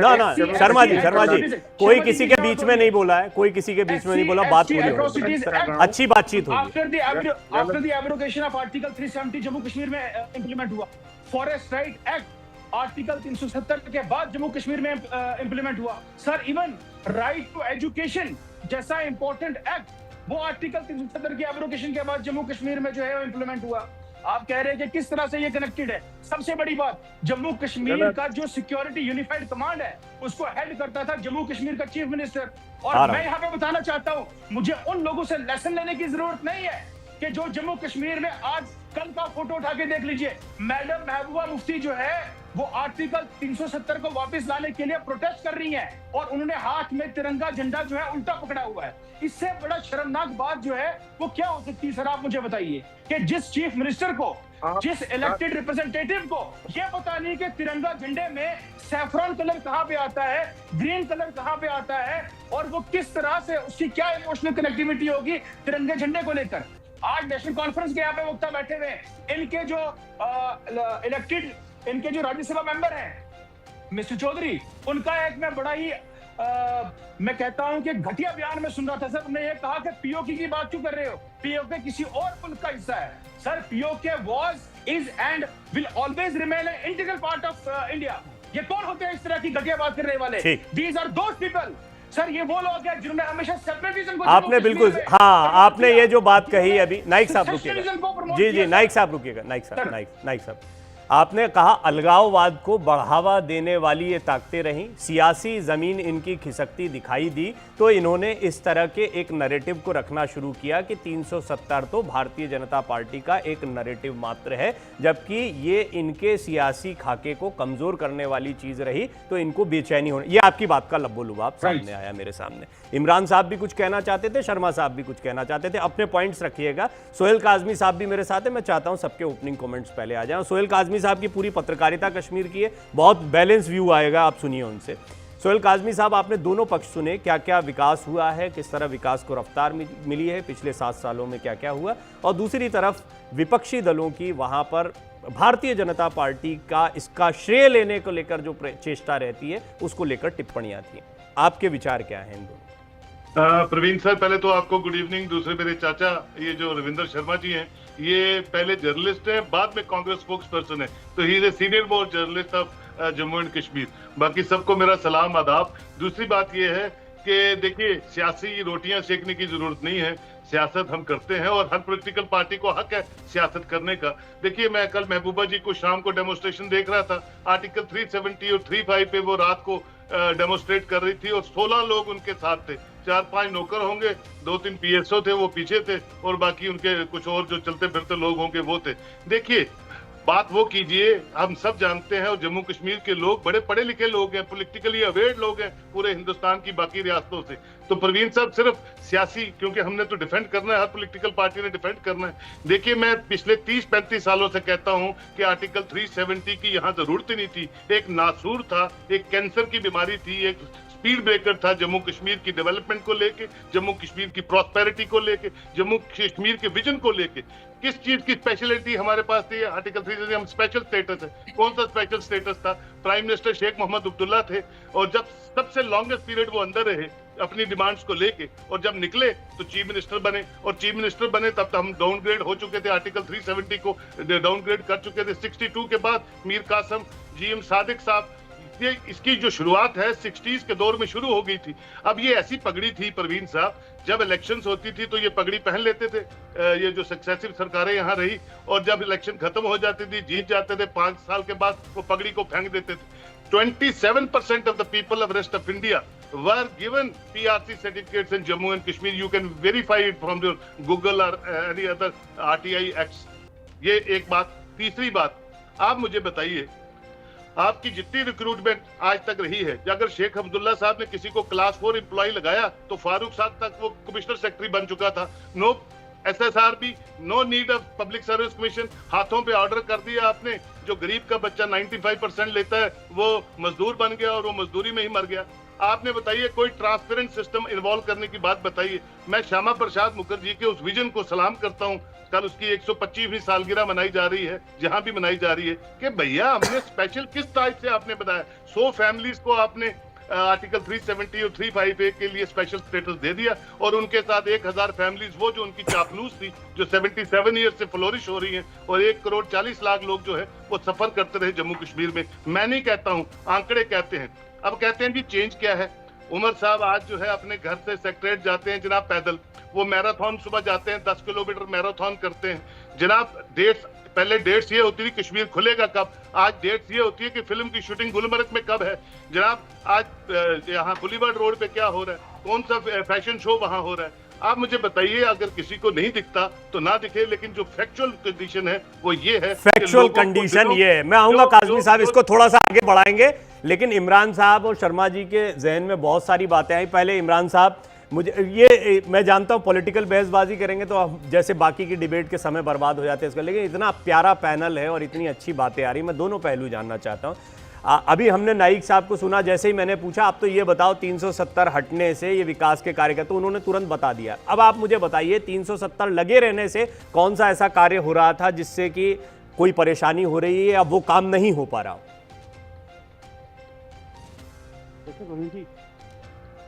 ना शर्मा जी कोई किसी के बीच में नहीं बोला है, कोई किसी के बीच में नहीं बोला, बात पूरी होगी, अच्छी बातचीत होगी। After the abrogation of article 370 Jammu Kashmir में इंप्लीमेंट हुआ। फॉरेस्ट राइट एक्ट आर्टिकल 370 के बाद जम्मू कश्मीर में इंप्लीमेंट हुआ। Sir, even right to education जैसा इंपॉर्टेंट एक्ट, वो आर्टिकल 370 की एब्रोगेशन के बाद जम्मू कश्मीर में जो है इंप्लीमेंट हुआ। आप कह रहे हैं कि किस तरह से ये कनेक्टेड है। सबसे बड़ी बात, जम्मू कश्मीर का जो सिक्योरिटी यूनिफाइड कमांड है उसको हेड करता था जम्मू कश्मीर का चीफ मिनिस्टर। और मैं यहाँ पे बताना चाहता हूँ, मुझे उन लोगों से लेसन लेने की जरूरत नहीं है कि जो जम्मू कश्मीर में आज कल का फोटो उठा के देख लीजिए, मैडम महबूबा मुफ्ती जो है वो आर्टिकल 370 को वापस लाने के लिए प्रोटेस्ट कर रही हैं और उन्होंने हाथ में तिरंगा झंडा जो है उल्टा पकड़ा हुआ है। इससे बड़ा शर्मनाक बात जो है वो क्या हो सकती है? सर आप मुझे बताइए कि जिस चीफ मिनिस्टर को, जिस इलेक्टेड रिप्रेजेंटेटिव को ये पता नहीं कि तिरंगा झंडे में सैफरॉन कलर कहाँ पे आता है, ग्रीन कलर कहाँ पे आता है, और वो किस तरह से उसकी क्या इमोशनल कनेक्टिविटी होगी तिरंगे झंडे को लेकर। आज नेशनल कॉन्फ्रेंस के यहाँ पे वक्ता बैठे हुए, इनके जो इलेक्टेड, इनके जो राज्यसभा मेंबर हैं मिस्टर चौधरी, उनका एक मैं बड़ा ही मैं कहता हूं कि घटिया बयान में सुन रहा था। सर, उन्होंने ये कहा कि पीओके की बात क्यों कर रहे हो, पीओके किसी और मुल्क का हिस्सा है। Sir, PoK was, is and will always remain an integral part of India. ये कौन होते हैं इस तरह की घटिया बात करने वाले? These are those people. Sir, ये वो लोग हैं जिन्होंने हमेशा सेपरेटिज्म को, आपने बिल्कुल, हाँ, आपने ये जो बात कही अभी, नाइक साहब रुकिएगा, जी नाइक साहब रुकिएगा, नाइक साहब आपने कहा अलगाववाद को बढ़ावा देने वाली ये ताकतें रहीं, सियासी जमीन इनकी खिसकती दिखाई दी तो इन्होंने इस तरह के एक नैरेटिव को रखना शुरू किया कि 370 तो भारतीय जनता पार्टी का एक नैरेटिव मात्र है, जबकि ये इनके सियासी खाके को कमजोर करने वाली चीज रही तो इनको बेचैनी होने। ये आपकी बात का लब्बो लुबाब सामने आया मेरे सामने। इमरान साहब भी कुछ कहना चाहते थे, शर्मा साहब भी कुछ कहना चाहते थे, अपने पॉइंट्स रखिएगा। सोहेल काजमी साहब भी मेरे साथ है, मैं चाहता हूं सबके ओपनिंग कमेंट्स पहले आ जाएं। सोहेल काजमी साहब की पूरी पत्रकारिता कश्मीर की है, बहुत बैलेंस व्यू आएगा, आप सुनिए उनसे। सोहेल काजमी साहब, आपने दोनों पक्ष सुने, क्या क्या विकास हुआ है, किस तरह विकास को रफ्तार मिली है, पिछले 7 सालों में क्या क्या हुआ, और दूसरी तरफ विपक्षी दलों की वहां पर भारतीय जनता पार्टी का इसका श्रेय लेने को लेकर जो चेष्टा रहती है उसको लेकर टिप्पणियां थी। आपके विचार क्या हैं इन दोनों? प्रवीण सर, पहले तो आपको गुड इवनिंग। दूसरे मेरे चाचा ये जो रविंदर शर्मा जी हैं, ये पहले जर्नलिस्ट हैं, बाद में कांग्रेस स्पोक्स पर्सन है, तो he is a senior most journalist of Jammu and Kashmir. बाकी सबको मेरा सलाम आदाब। दूसरी बात ये है कि देखिए, सियासी रोटियां सेकने की जरूरत नहीं है, सियासत हम करते हैं और हर पॉलिटिकल पार्टी को हक है सियासत करने का। देखिए, मैं कल महबूबा जी को शाम को डेमोन्स्ट्रेशन देख रहा था, आर्टिकल 370 और 35 पे वो रात को डेमोन्स्ट्रेट कर रही थी और 16 लोग उनके साथ थे, 4-5 नौकर होंगे, 2-3 PSO थे, वो पीछे थे, और बाकी उनके कुछ और जो चलते फिरते लोग होंगे वो थे। देखिए, बात वो कीजिए, हम सब जानते हैं और जम्मू कश्मीर के लोग बड़े पढ़े लिखे लोग हैं, पॉलिटिकली अवेयर लोग हैं पूरे हिंदुस्तान की बाकी रियासतों से। तो प्रवीण साहब, सिर्फ सियासी, क्योंकि हमने तो डिफेंड करना है, हर पॉलिटिकल पार्टी ने डिफेंड करना है। देखिए, मैं पिछले 30-35 सालों से कहता हूं कि आर्टिकल 370 की यहाँ जरूरत ही नहीं थी। एक नासूर था, एक कैंसर की बीमारी थी, एक स्पीड ब्रेकर था जम्मू कश्मीर की डेवलपमेंट को लेके, जम्मू कश्मीर की प्रॉस्पेरिटी को लेके, जम्मू कश्मीर के विजन को लेके। किस चीज की स्पेशलिटी हमारे पास थी? आर्टिकल 3 हम स्पेशल स्टेटस है। कौन सा स्पेशल स्टेटस था? प्राइम मिनिस्टर शेख मोहम्मद अब्दुल्ला थे, और जब सबसे लॉन्गेस्ट पीरियड वो अंदर रहे अपनी डिमांड्स को लेके, और जब निकले तो चीफ मिनिस्टर बने, और चीफ मिनिस्टर बने तब तक हम डाउनग्रेड हो चुके थे, आर्टिकल 370 को डाउनग्रेड कर चुके थे। 62 के बाद मीर कासिम, GM सादिक साहब, ये इसकी जो शुरुआत है 60s के दौर में शुरू हो गई थी। अब ये ऐसी पगड़ी थी प्रवीण साहब, जब इलेक्शंस होती थी तो ये पगड़ी पहन लेते थे, ये जो सक्सेसिव सरकारें यहाँ रही, और जब इलेक्शन खत्म हो जाती थी, जीत जाते थे, 5 साल के बाद वो पगड़ी को फेंक देते थे। 27% of the people of rest of India were given PRC certificates in Jammu and Kashmir. You can verify it from your Google or any other RTI acts. ये एक बात। तीसरी बात, आप मुझे बताइए, आपकी जितनी रिक्रूटमेंट आज तक रही है, अगर शेख अब्दुल्ला साहब ने किसी को क्लास 4 एम्प्लॉय लगाया तो फारूक साहब तक वो कमिश्नर सेक्रेटरी बन चुका था। No SSRB, no need of public service commission, हाथों पे ऑर्डर कर दिया आपने। जो गरीब का बच्चा 95% लेता है वो मजदूर बन गया और वो मजदूरी में ही मर गया। आपने बताइए कोई ट्रांसपेरेंट सिस्टम इन्वॉल्व करने की बात बताइए। मैं श्यामा प्रसाद मुखर्जी के उस विजन को सलाम करता हूं। कल उसकी 125वीं सालगिरह मनाई जा रही है, जहां भी मनाई जा रही है, कि भैया हमने स्पेशल किस टाइप से आपने बताया 100 फैमिलीज को आपने आर्टिकल 370 और 358 के लिए स्पेशल स्टेटस दे दिया, और उनके साथ 1000 फैमिलीज वो जो उनकी चापलूस थी, जो 77 ईयर से फ्लोरिश हो रही हैं, और 1,40,00,000 लोग जो है वो सफर करते रहे जम्मू कश्मीर में। मैं नहीं कहता हूं, आंकड़े कहते हैं। अब कहते हैं जी चेंज क्या है। उमर साहब आज जो है अपने घर से सेक्रेटरीट जाते हैं जनाब पैदल, वो मैराथन सुबह जाते हैं, 10 किलोमीटर मैराथन करते हैं जनाब। पहले डेट्स ये होती थी कश्मीर खुलेगा कब, आज डेट्स ये होती है कि फिल्म की शूटिंग गुलमर्ग में कब है जनाब। आज यहाँ बुलीवर्ड रोड पे क्या हो रहा है, कौन सा फैशन शो वहां हो रहा है। आप मुझे बताइए, अगर किसी को नहीं दिखता तो ना दिखे, लेकिन जो फैक्चुअल कंडीशन है वो ये है। फैक्चुअल कंडीशन ये है। मैं आऊंगा काज़मी साहब, इसको थोड़ा सा आगे बढ़ाएंगे, लेकिन इमरान साहब और शर्मा जी के जहन में बहुत सारी बातें आई। पहले इमरान साहब, मुझे ये मैं जानता हूं पॉलिटिकल बहसबाजी करेंगे तो जैसे बाकी की डिबेट के समय बर्बाद हो जाते हैं इसका, लेकिन इतना प्यारा पैनल है और इतनी अच्छी बातें आ रही, मैं दोनों पहलू जानना चाहता हूं। अभी हमने नाइक साहब को सुना, जैसे ही मैंने पूछा आप तो ये बताओ 370 हटने से ये विकास के कार्य का, तो उन्होंने तुरंत बता दिया। अब आप मुझे बताइए 370 लगे रहने से कौन सा ऐसा कार्य हो रहा था जिससे कि कोई परेशानी हो रही है या वो काम नहीं हो पा रहा? देखिए प्रवीण जी,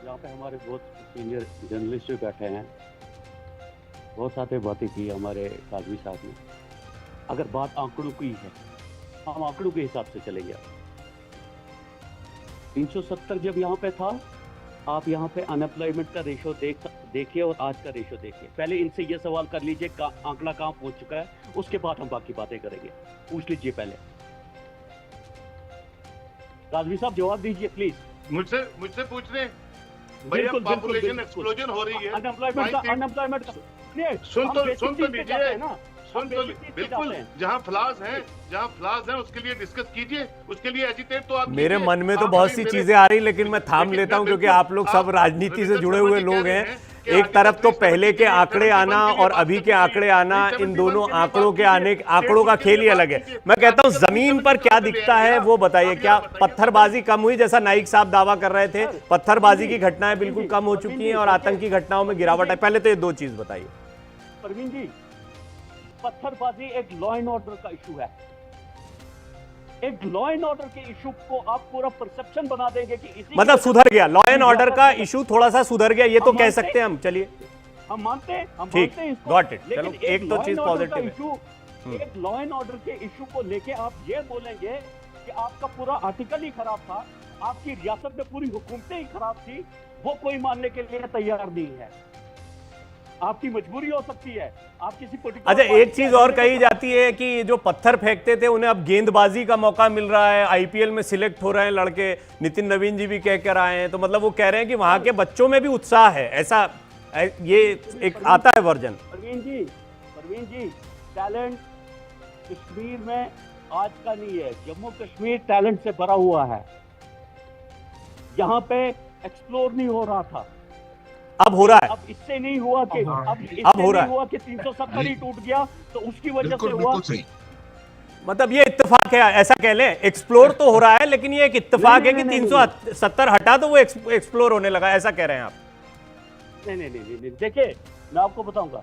यहाँ पे हमारे बहुत सीनियर जर्नलिस्ट भी बैठे हैं, बहुत सारी बातें की हमारे काज़मी साहब ने। अगर बात आंकड़ों की है, हम आंकड़ों के हिसाब से चलेंगे। 370 जब यहाँ पे था, आप यहाँ पे अनएम्प्लॉयमेंट का रेशो देखिए और आज का रेशो देखिए। पहले इनसे ये सवाल कर लीजिए आंकड़ा कहाँ पहुंच चुका है, उसके बाद हम बाकी बातें करेंगे। पूछ लीजिए पहले। काज़मी साहब जवाब दीजिए प्लीज। मुझसे पूछ रहे हैं भैया, पॉपुलेशन एक्सप्लोजन हो रही है, अनएम्प्लॉयमेंट का सुन तो लीजिए ना, सुन तो बिल्कुल। जहाँ फ्लाज हैं उसके लिए डिस्कस कीजिए, उसके लिए एजिटेट तो आप मेरे मन में तो बहुत सी चीजें आ रही, लेकिन मैं थाम लेता हूं क्योंकि आप लोग सब राजनीति से जुड़े हुए लोग हैं। एक तरफ तो पहले के आंकड़े आना और अभी के आंकड़े आना, इन दोनों आंकड़ों का खेल ही अलग है। मैं कहता हूं जमीन पर क्या दिखता है वो बताइए। क्या पत्थरबाजी कम हुई, जैसा नाइक साहब दावा कर रहे थे? पत्थरबाजी की घटनाएं बिल्कुल कम हो चुकी हैं और आतंकी घटनाओं में गिरावट है। पहले तो ये दो चीज बताइए। परवीन जी, पत्थरबाजी एक लॉ एंड ऑर्डर का इशू है। एक लॉ एंड ऑर्डर के इशू को आप पूरा परसेप्शन बना देंगे कि इसी मतलब सुधर गया, लॉ एंड ऑर्डर का इशू थोड़ा सा सुधर गया, ये तो कह सकते हैं हम। चलिए हम मानते हैं, ठीक, इसको। Got it. चलो एक तो चीज पॉजिटिव है। एक लॉ एंड ऑर्डर के इशू को लेके आप ये बोलेंगे कि आपका पूरा आर्टिकल ही खराब था, आपकी रियासत में पूरी हुकूमतें ही खराब थी, वो कोई मानने के लिए तैयार नहीं है। आपकी मजबूरी हो सकती है, आप किसी पोलिटिकल। अच्छा, एक चीज और कही जाती है कि जो पत्थर फेंकते थे उन्हें अब गेंदबाजी का मौका मिल रहा है, आईपीएल में सिलेक्ट हो रहे हैं लड़के। नितिन नवीन जी भी कह कर आए हैं, तो मतलब वो कह रहे हैं कि वहां के बच्चों में भी उत्साह है, ऐसा ये एक आता है वर्जन। परवीन जी, टैलेंट कश्मीर में आज का नहीं है, जम्मू कश्मीर टैलेंट से भरा हुआ है। यहाँ पे एक्सप्लोर नहीं हो रहा था, अब हो रहा है। अब इससे नहीं हुआ कि अब हो रहा है कि 370 ही टूट गया, तो उसकी वजह से हुआ। मतलब ये इत्तेफाक है, ऐसा कह लें। एक्सप्लोर तो हो रहा है, लेकिन ये एक इत्तेफाक है कि 370 हटा तो वो एक्सप्लोर होने लगा, ऐसा कह रहे हैं आप? नहीं। देखिए, मैं आपको बताऊंगा,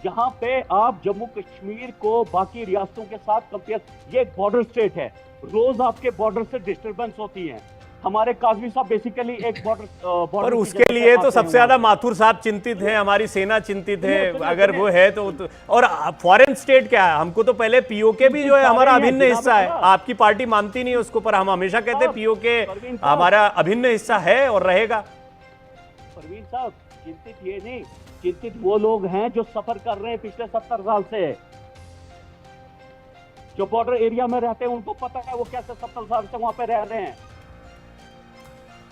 यहाँ पे आप जम्मू कश्मीर को बाकी रियासतों के साथ कंपेयर, ये एक बॉर्डर स्टेट है, रोज आपके बॉर्डर से डिस्टर्बेंस होती है। हमारे काज़मी साहब बेसिकली एक बॉर्डर और उसके लिए तो सबसे ज्यादा माथुर साहब चिंतित हैं, हमारी सेना चिंतित है, अगर वो है तो। और फॉरेन स्टेट क्या है? हमको तो पहले पीओके भी जो है हमारा अभिन्न हिस्सा है। आपकी पार्टी मानती नहीं उसको, पर हम हमेशा कहते हैं पीओके हमारा अभिन्न हिस्सा है और रहेगा। परवीन साहब, चिंतित ये नहीं, चिंतित वो लोग हैं जो सफर कर रहे हैं पिछले 70 साल से, जो बॉर्डर एरिया में रहते हैं, उनको पता है वो कैसे 70 साल से वहां पे रह रहे हैं।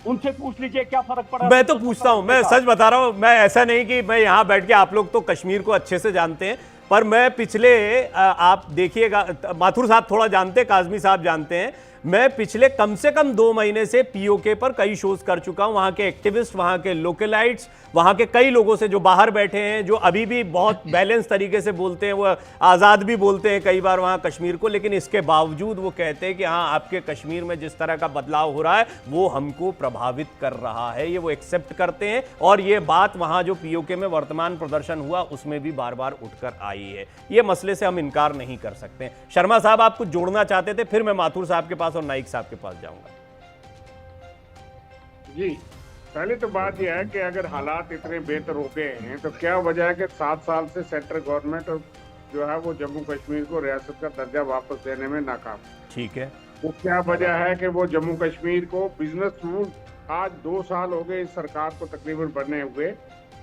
उनसे पूछ लीजिए क्या फर्क पड़ा। मैं तो पूछता हूं, मैं सच बता रहा हूं, मैं ऐसा नहीं कि मैं यहां बैठ के, आप लोग तो कश्मीर को अच्छे से जानते हैं, पर मैं पिछले आप देखिएगा, माथुर साहब थोड़ा जानते हैं, काज़मी साहब जानते हैं, मैं पिछले कम से कम 2 महीने से पीओके पर कई शोज कर चुका हूं, वहां के एक्टिविस्ट, वहां के लोकलाइट्स, वहां के कई लोगों से जो बाहर बैठे हैं, जो अभी भी बहुत बैलेंस तरीके से बोलते हैं, वो आज़ाद भी बोलते हैं कई बार वहां कश्मीर को, लेकिन इसके बावजूद वो कहते हैं कि हाँ, आपके कश्मीर में जिस तरह का बदलाव हो रहा है वो हमको प्रभावित कर रहा है, ये वो एक्सेप्ट करते हैं। और ये बात वहां जो पीओके में वर्तमान प्रदर्शन हुआ उसमें भी बार बार उठकर आई है। ये मसले से हम इनकार नहीं कर सकते। शर्मा साहब, आप कुछ जोड़ना चाहते थे, फिर मैं माथुर साहब के पास और नाइक साहब के पास जाऊंगा। जी, पहली तो बात यह है कि अगर हालात इतने बेहतर हो गए हैं तो क्या वजह है कि 7 साल से सेंट्रल गवर्नमेंट जो है वो जम्मू कश्मीर को रियासत का दर्जा वापस देने में नाकाम। ठीक है, वो क्या वजह है कि वो जम्मू कश्मीर को बिजनेस रूल, आज 2 साल हो गए इस सरकार को तकरीबन बने हुए,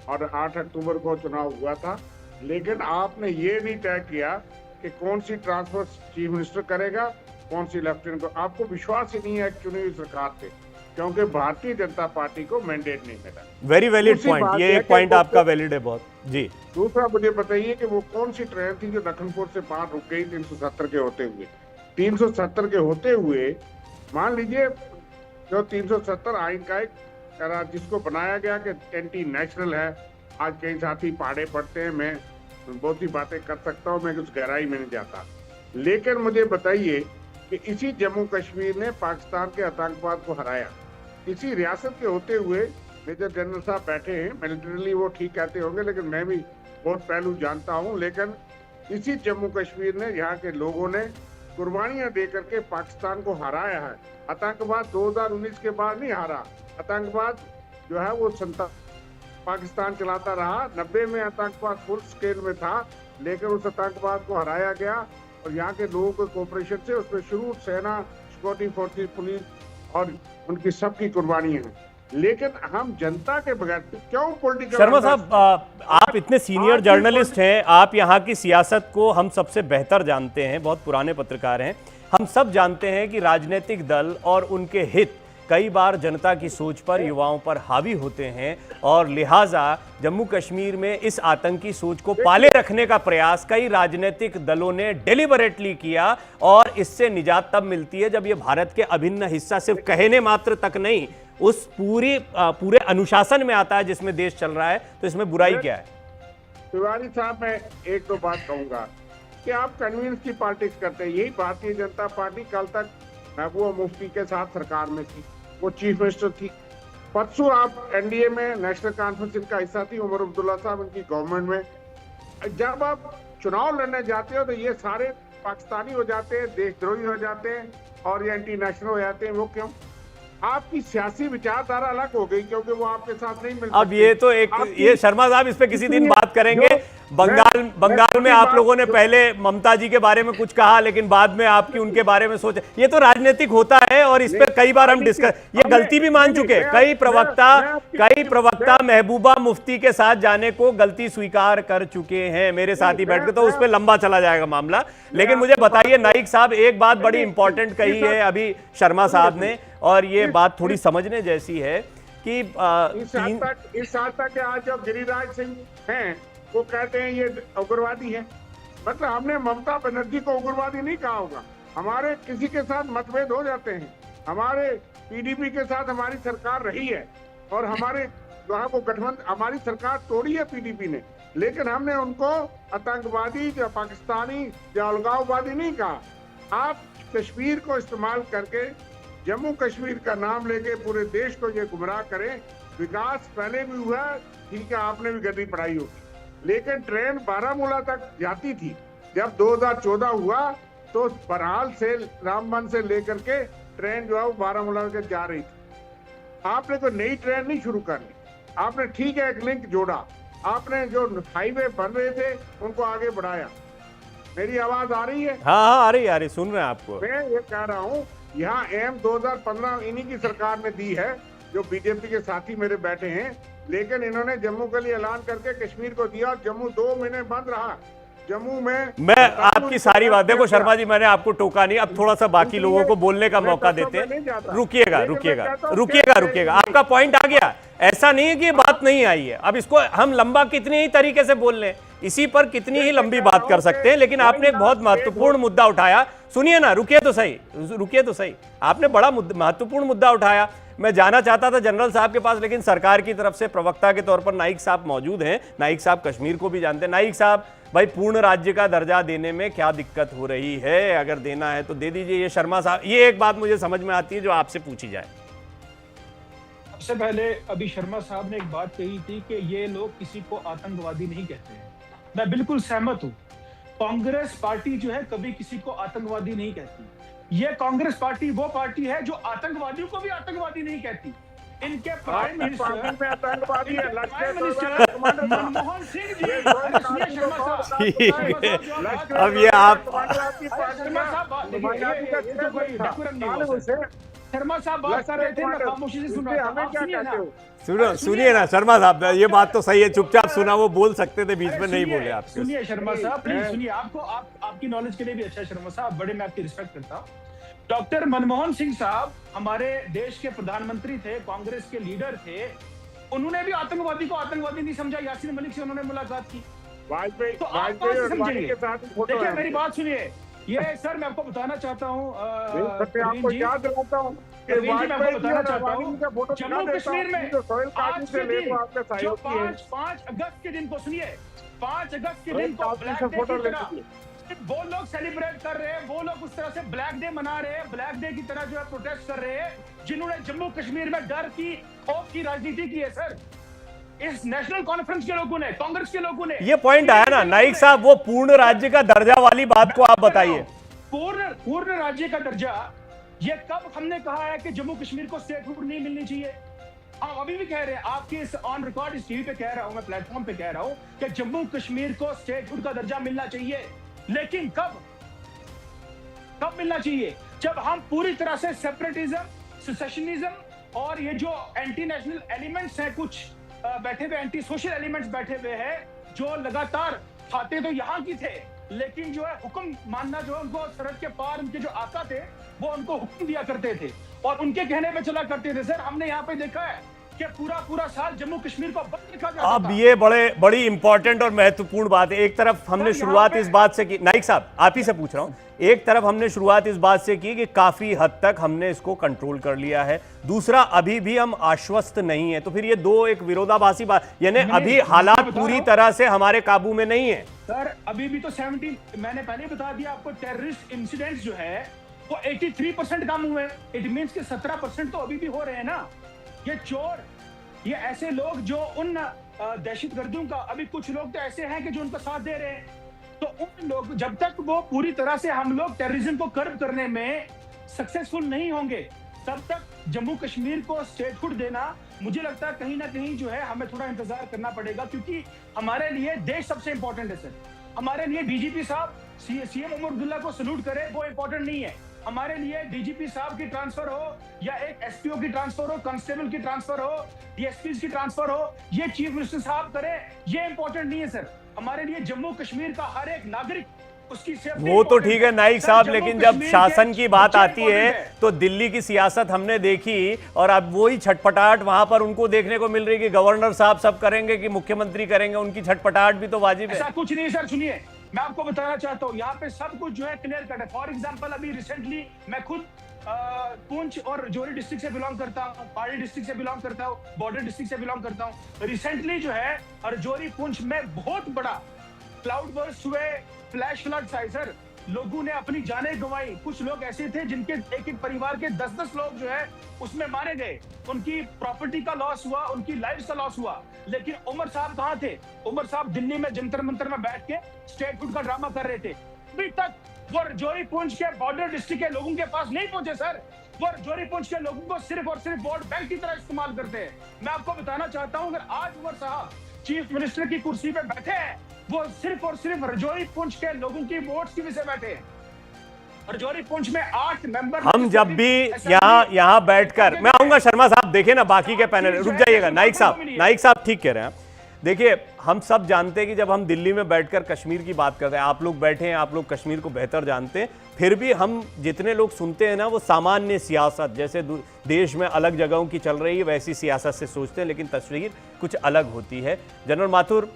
और 8 अक्टूबर को चुनाव हुआ था, लेकिन आपने ये नहीं तय किया कि कौन सी ट्रांसफर चीफ मिनिस्टर करेगा, कौन सी लेफ्टिनेंट को। आपको विश्वास ही नहीं है चुनी हुई सरकार पे, क्योंकि भारतीय जनता पार्टी को मैंडेट नहीं मिला। वेरी वैलिड पॉइंट, ये एक पॉइंट आपका वैलिड है बहुत। जी, दूसरा मुझे बताइए कि वो कौन सी ट्रेन थी जो लखनपुर से पार रुक गई 370 के होते हुए। 370 के होते हुए मान लीजिए जो 370 आइन का एक करार जिसको बनाया गया कि एंटी नेशनल है। आज कई साथी पहाड़े पड़ते हैं, मैं बहुत सी बातें कर सकता हूँ, मैं उस गहराई में नहीं जाता, लेकिन मुझे बताइए कि इसी जम्मू कश्मीर ने पाकिस्तान के आतंकवाद को हराया। इसी रियासत के होते हुए मेजर जनरल साहब बैठे हैं, मिलिट्रीली वो ठीक कहते होंगे, लेकिन मैं भी बहुत पहलू जानता हूँ, लेकिन इसी जम्मू कश्मीर ने, यहाँ के लोगों ने कुर्बानियां दे करके पाकिस्तान को हराया है। आतंकवाद 2019 के बाद नहीं हारा, आतंकवाद जो है वो पाकिस्तान चलाता रहा। 90 में आतंकवाद फुल स्केल में था, लेकिन उस आतंकवाद को हराया गया और यहाँ के लोगों के कोऑपरेशन से उसमें शुरू सेना, सिक्योरिटी फोर्सेस, पुलिस और उनकी सबकी कुर्बानियां हैं। लेकिन हम जनता के बगैर क्यों पॉलिटिकल। शर्मा साहब, आप इतने सीनियर जर्नलिस्ट हैं, आप यहाँ की सियासत को हम सबसे बेहतर जानते हैं, बहुत पुराने पत्रकार हैं। हम सब जानते हैं कि राजनीतिक दल और उनके हित कई बार जनता की सोच पर, युवाओं पर हावी होते हैं, और लिहाजा जम्मू कश्मीर में इस आतंकी सोच को पाले रखने का प्रयास कई राजनीतिक दलों ने डेलिबरेटली किया, और इससे निजात तब मिलती है जब ये भारत के अभिन्न हिस्सा सिर्फ कहने मात्र तक नहीं, उस पूरे अनुशासन में आता है जिसमें देश चल रहा है। तो इसमें बुराई क्या है? तिवारी साहब, मैं एक तो बात कहूंगा कि आप कन्वींस की पॉलिटिक्स करते हैं। यही भारतीय जनता पार्टी कल तक महबूबा मुफ्ती के साथ सरकार में थी, वो चीफ मिनिस्टर थी। परसों आप एनडीए में नेशनल कॉन्फ्रेंस इनका हिस्सा थी, उमर अब्दुल्ला साहब इनकी गवर्नमेंट में। जब आप चुनाव लड़ने जाते हो तो ये सारे पाकिस्तानी हो जाते हैं, देशद्रोही हो जाते हैं और ये एंटी नेशनल हो जाते हैं। वो क्यों? आपकी सियासी विचारधारा अलग हो गई, क्योंकि वो आपके साथ नहीं मिलती। अब ये तो एक, ये शर्मा साहब इस पे किसी दिन बात करेंगे। बंगाल में आप लोगों ने पहले ममता जी के बारे में कुछ कहा, लेकिन बाद में आपकी उनके बारे में सोचा। ये तो राजनीतिक होता है, और इस पर कई बार हम डिस्कस, ये गलती भी मान चुके। कई प्रवक्ता महबूबा मुफ्ती के साथ जाने को गलती स्वीकार कर चुके हैं मेरे साथ ही बैठ के, तो उस पर लंबा चला जाएगा मामला। लेकिन मुझे बताइए नाइक साहब, एक बात बड़ी इंपॉर्टेंट कही है अभी शर्मा साहब ने, और ये बात थोड़ी समझने जैसी है कि इस साल तक आज जब गिरिराज सिंह हैं वो कहते हैं ये उग्रवादी है, मतलब हमने ममता बनर्जी को उग्रवादी नहीं कहा होगा। हमारे किसी के साथ मतभेद हो जाते हैं, हमारे पीडीपी के साथ हमारी सरकार रही है, और हमारे वहाँ को गठबंधन, हमारी सरकार तोड़ी है पीडीपी ने, लेकिन हमने उनको आतंकवादी या पाकिस्तानी या अलगाववादी नहीं कहा। आप कश्मीर को इस्तेमाल करके, जम्मू कश्मीर का नाम लेके पूरे देश को ये गुमराह करें। विकास पहले भी हुआ, ठीक है, आपने भी गद्दी पढ़ाई होगी, लेकिन ट्रेन बारामूला तक जाती थी। जब 2014 हुआ तो बरहाल से, रामबन से लेकर के ट्रेन जो है वो बारामूला तक जा रही थी। आपने कोई नई ट्रेन नहीं शुरू करनी, आपने ठीक है एक लिंक जोड़ा, आपने जो हाईवे बन रहे थे उनको आगे बढ़ाया। मेरी आवाज आ रही है? हाँ, आ रही, सुन रहे हैं आपको। मैं ये कह रहा हूँ, यहाँ एम 2015 इन्हीं की सरकार ने दी है, जो बीजेपी के साथी मेरे बैठे हैं, लेकिन इन्होंने जम्मू के लिए ऐलान करके कश्मीर को दिया, और जम्मू 2 महीने बंद रहा। जम्मू में मैं आपकी सारी बात, देखो शर्मा जी मैंने आपको टोका नहीं, अब थोड़ा सा बाकी लोगों को बोलने का मौका देते हैं। रुकिएगा, आपका पॉइंट आ गया। ऐसा नहीं है कि ये बात नहीं आई है, अब इसको हम लंबा कितने ही तरीके से बोल लें, इसी पर कितनी ही लंबी बात कर सकते हैं, लेकिन आपने एक बहुत महत्वपूर्ण मुद्दा उठाया। सुनिए ना, रुकिए तो सही, आपने बड़ा महत्वपूर्ण मुद्दा उठाया। मैं जाना चाहता था जनरल साहब के पास, लेकिन सरकार की तरफ से प्रवक्ता के तौर पर नाइक साहब मौजूद हैं। नाइक साहब कश्मीर को भी जानते हैं। नाइक साहब, भाई पूर्ण राज्य का दर्जा देने में क्या दिक्कत हो रही है? अगर देना है तो दे दीजिए। ये शर्मा साहब, ये एक बात मुझे समझ में आती है जो आपसे पूछी जाए। सबसे पहले अभी शर्मा साहब ने एक बात कही थी कि ये लोग किसी को आतंकवादी नहीं कहते हैं। मैं बिल्कुल सहमत हूँ। कांग्रेस पार्टी जो है कभी किसी को आतंकवादी नहीं कहती। ये कांग्रेस पार्टी वो पार्टी है जो आतंकवादियों को भी आतंकवादी नहीं कहती। इनके प्राइम मिनिस्टर मनमोहन सिंह जी, अब ये आप शर्मा साहब बात कर रहे थे, मैं खामोशी से सुन रहा था। सुनिए ना शर्मा साहब, ये बात तो सही है, चुपचाप सुना, वो बोल सकते थे, बीच में नहीं बोले आप। सुनिए शर्मा साहब, प्लीज सुनिए, आपकी नॉलेज के लिए भी अच्छा है शर्मा साहब, बड़े मैं आपकी रिस्पेक्ट करता हूँ। डॉक्टर मनमोहन सिंह साहब हमारे देश के प्रधानमंत्री थे, कांग्रेस के लीडर थे, उन्होंने भी आतंकवादी को आतंकवादी नहीं समझा। यासीन मलिक से उन्होंने मुलाकात की, तो आप कैसे समझेंगे? देखिए मेरी बात सुनिए, ये सर मैं आपको बताना चाहता हूँ, आपको याद दिलाता हूँ जम्मू कश्मीर में आज के दिन जो 5 अगस्त के दिन को, सुनिए 5 अगस्त के दिन को ब्लैक डे की तरह वो लोग सेलिब्रेट कर रहे हैं, वो लोग उस तरह से ब्लैक डे मना रहे हैं, ब्लैक डे की तरह जो है प्रोटेस्ट कर रहे हैं, जिन्होंने जम्मू कश्मीर में डर की, खौफ की राजनीति की है सर। इस नेशनल कॉन्फ्रेंस के लोगों ने, कांग्रेस के लोगों ने, ये पॉइंट आया ना नाइक साहब, वो पूर्ण राज्य का दर्जा वाली बात को आप बताइए। पूर्ण राज्य का दर्जा, ये कब हमने कहा है कि जम्मू कश्मीर को स्टेटहुड नहीं मिलनी चाहिए? हम अभी भी कह रहे हैं, आपके इस ऑन रिकॉर्ड इस टीवी पे कह रहा हूं, मैं प्लेटफॉर्म पे कह रहा हूं कि जम्मू कश्मीर को स्टेटहुड का दर्जा मिलना चाहिए, लेकिन कब मिलना चाहिए? जब हम पूरी तरह से सेपरेटिज्म, सेसेशनिज्म और ये जो एंटी नेशनल एलिमेंट्स हैं, कुछ बैठे हुए एंटी सोशल एलिमेंट्स बैठे हुए हैं, जो लगातार खाते तो यहाँ की थे, लेकिन जो है हुक्म मानना, जो उनको सरहद के पार उनके जो आका थे वो उनको हुक्म दिया करते थे और उनके कहने पे चला करते थे। सर हमने यहाँ पे देखा है कि पूरा साल जम्मू कश्मीर को बंद रखा जाता था। अब ये बड़ी इंपॉर्टेंट और महत्वपूर्ण बात है। एक तरफ हमने शुरुआत इस बात से की, नाइक साहब आप ही से पूछ रहा हूं, एक तरफ हमने शुरुआत इस बात से की कि काफी हद तक हमने इसको कंट्रोल कर लिया है, दूसरा अभी भी हम आश्वस्त नहीं है, तो फिर ये दो एक विरोधाभासी बात, यानी अभी हालात पूरी तरह से हमारे काबू में नहीं है। सर अभी भी तो 17, मैंने पहले बता दिया आपको, टेररिस्ट इंसिडेंट्स जो है वो 83% कम हुए। इट मींस कि 17% तो अभी भी हो रहे हैं ना। ये चोर, ये ऐसे लोग जो उन दहशतगर्दियों का, अभी कुछ लोग तो ऐसे हैं कि जो उनका साथ दे रहे हैं, तो उन लोग जब तक वो पूरी तरह से हम लोग टेररिज्म को कर्ब करने में सक्सेसफुल नहीं होंगे, तब तक जम्मू कश्मीर को स्टेटहुड देना, मुझे लगता है कहीं ना कहीं जो है हमें थोड़ा इंतजार करना पड़ेगा, क्योंकि हमारे लिए देश सबसे इंपॉर्टेंट है सर। हमारे लिए डीजीपी साहब, सीएम उमर अब्दुल्ला को सैल्यूट करे, वो इंपॉर्टेंट नहीं है। हमारे लिए डीजीपी साहब की ट्रांसफर हो या एक एसपीओ की ट्रांसफर हो, कांस्टेबल की ट्रांसफर हो, डीएसपीज की ट्रांसफर हो, ये चीफ मिनिस्टर साहब करे, ये इंपॉर्टेंट नहीं है सर। हमारे लिए जम्मू कश्मीर का हर एक नागरिक, उसकी सेफ्टी, वो तो ठीक है नाइक साहब, लेकिन जब शासन की बात आती है तो दिल्ली की सियासत हमने देखी, और अब वही छटपटाहट वहां पर उनको देखने को मिल रही कि गवर्नर साहब सब करेंगे कि मुख्यमंत्री करेंगे, उनकी छटपटाहट भी तो वाजिब है। ऐसा कुछ नहीं सर, सुनिए मैं आपको बताना चाहता हूँ, यहाँ पे सब कुछ जो है क्लियर कट है। फॉर एग्जाम्पल अभी रिसेंटली मैं खुद पुंछ और राजौरी डिस्ट्रिक्ट से बिलोंग करता हूँ, पहाड़ी डिस्ट्रिक्ट से बिलोंग करता हूँ, बॉर्डर डिस्ट्रिक्ट से बिलोंग करता हूँ। रिसेंटली जो है राजौरी पुंछ में बहुत बड़ा क्लाउड बर्स्ट हुए, फ्लैश फ्लड्स आए सर, लोगों ने अपनी जानें गंवाई। कुछ लोग ऐसे थे जिनके एक परिवार के 10-10 लोग जो है उसमें मारे गए, उनकी प्रॉपर्टी का लॉस हुआ, उनकी लाइफ का लॉस हुआ। लेकिन उमर साहब कहाँ थे? उमर साहब दिल्ली में जंतर मंतर में बैठ के स्टेटहुड का ड्रामा कर रहे थे। अभी तक वो राजौरी पुंछ के बॉर्डर डिस्ट्रिक्ट के लोगों के पास नहीं पहुंचे सर। वो राजौरी पुंछ के लोगों को सिर्फ और सिर्फ वोट बैंक की तरह इस्तेमाल करते हैं। मैं आपको बताना चाहता हूँ, अगर आज उमर साहब चीफ मिनिस्टर की कुर्सी पे बैठे हैं, वो सिर्फ और सिर्फ राजौरी पुंछ के लोगों की वोट्स की वजह से बैठे हैं। राजौरी पुंछ में 8 मेंबर, हम जब भी यहाँ बैठकर, मैं आऊंगा शर्मा साहब, देखे ना बाकी के पैनल, रुक जाइएगा नाइक साहब ठीक कह रहे हैं। देखिए, हम सब जानते हैं कि जब हम दिल्ली में बैठकर कश्मीर की बात करते हैं, आप लोग बैठे हैं, आप लोग कश्मीर को बेहतर जानते हैं, फिर भी हम जितने लोग सुनते हैं ना, वो सामान्य सियासत, जैसे देश में अलग जगहों की चल रही है वैसी सियासत से सोचते हैं, लेकिन तस्वीर कुछ अलग होती है। जनरल माथुर,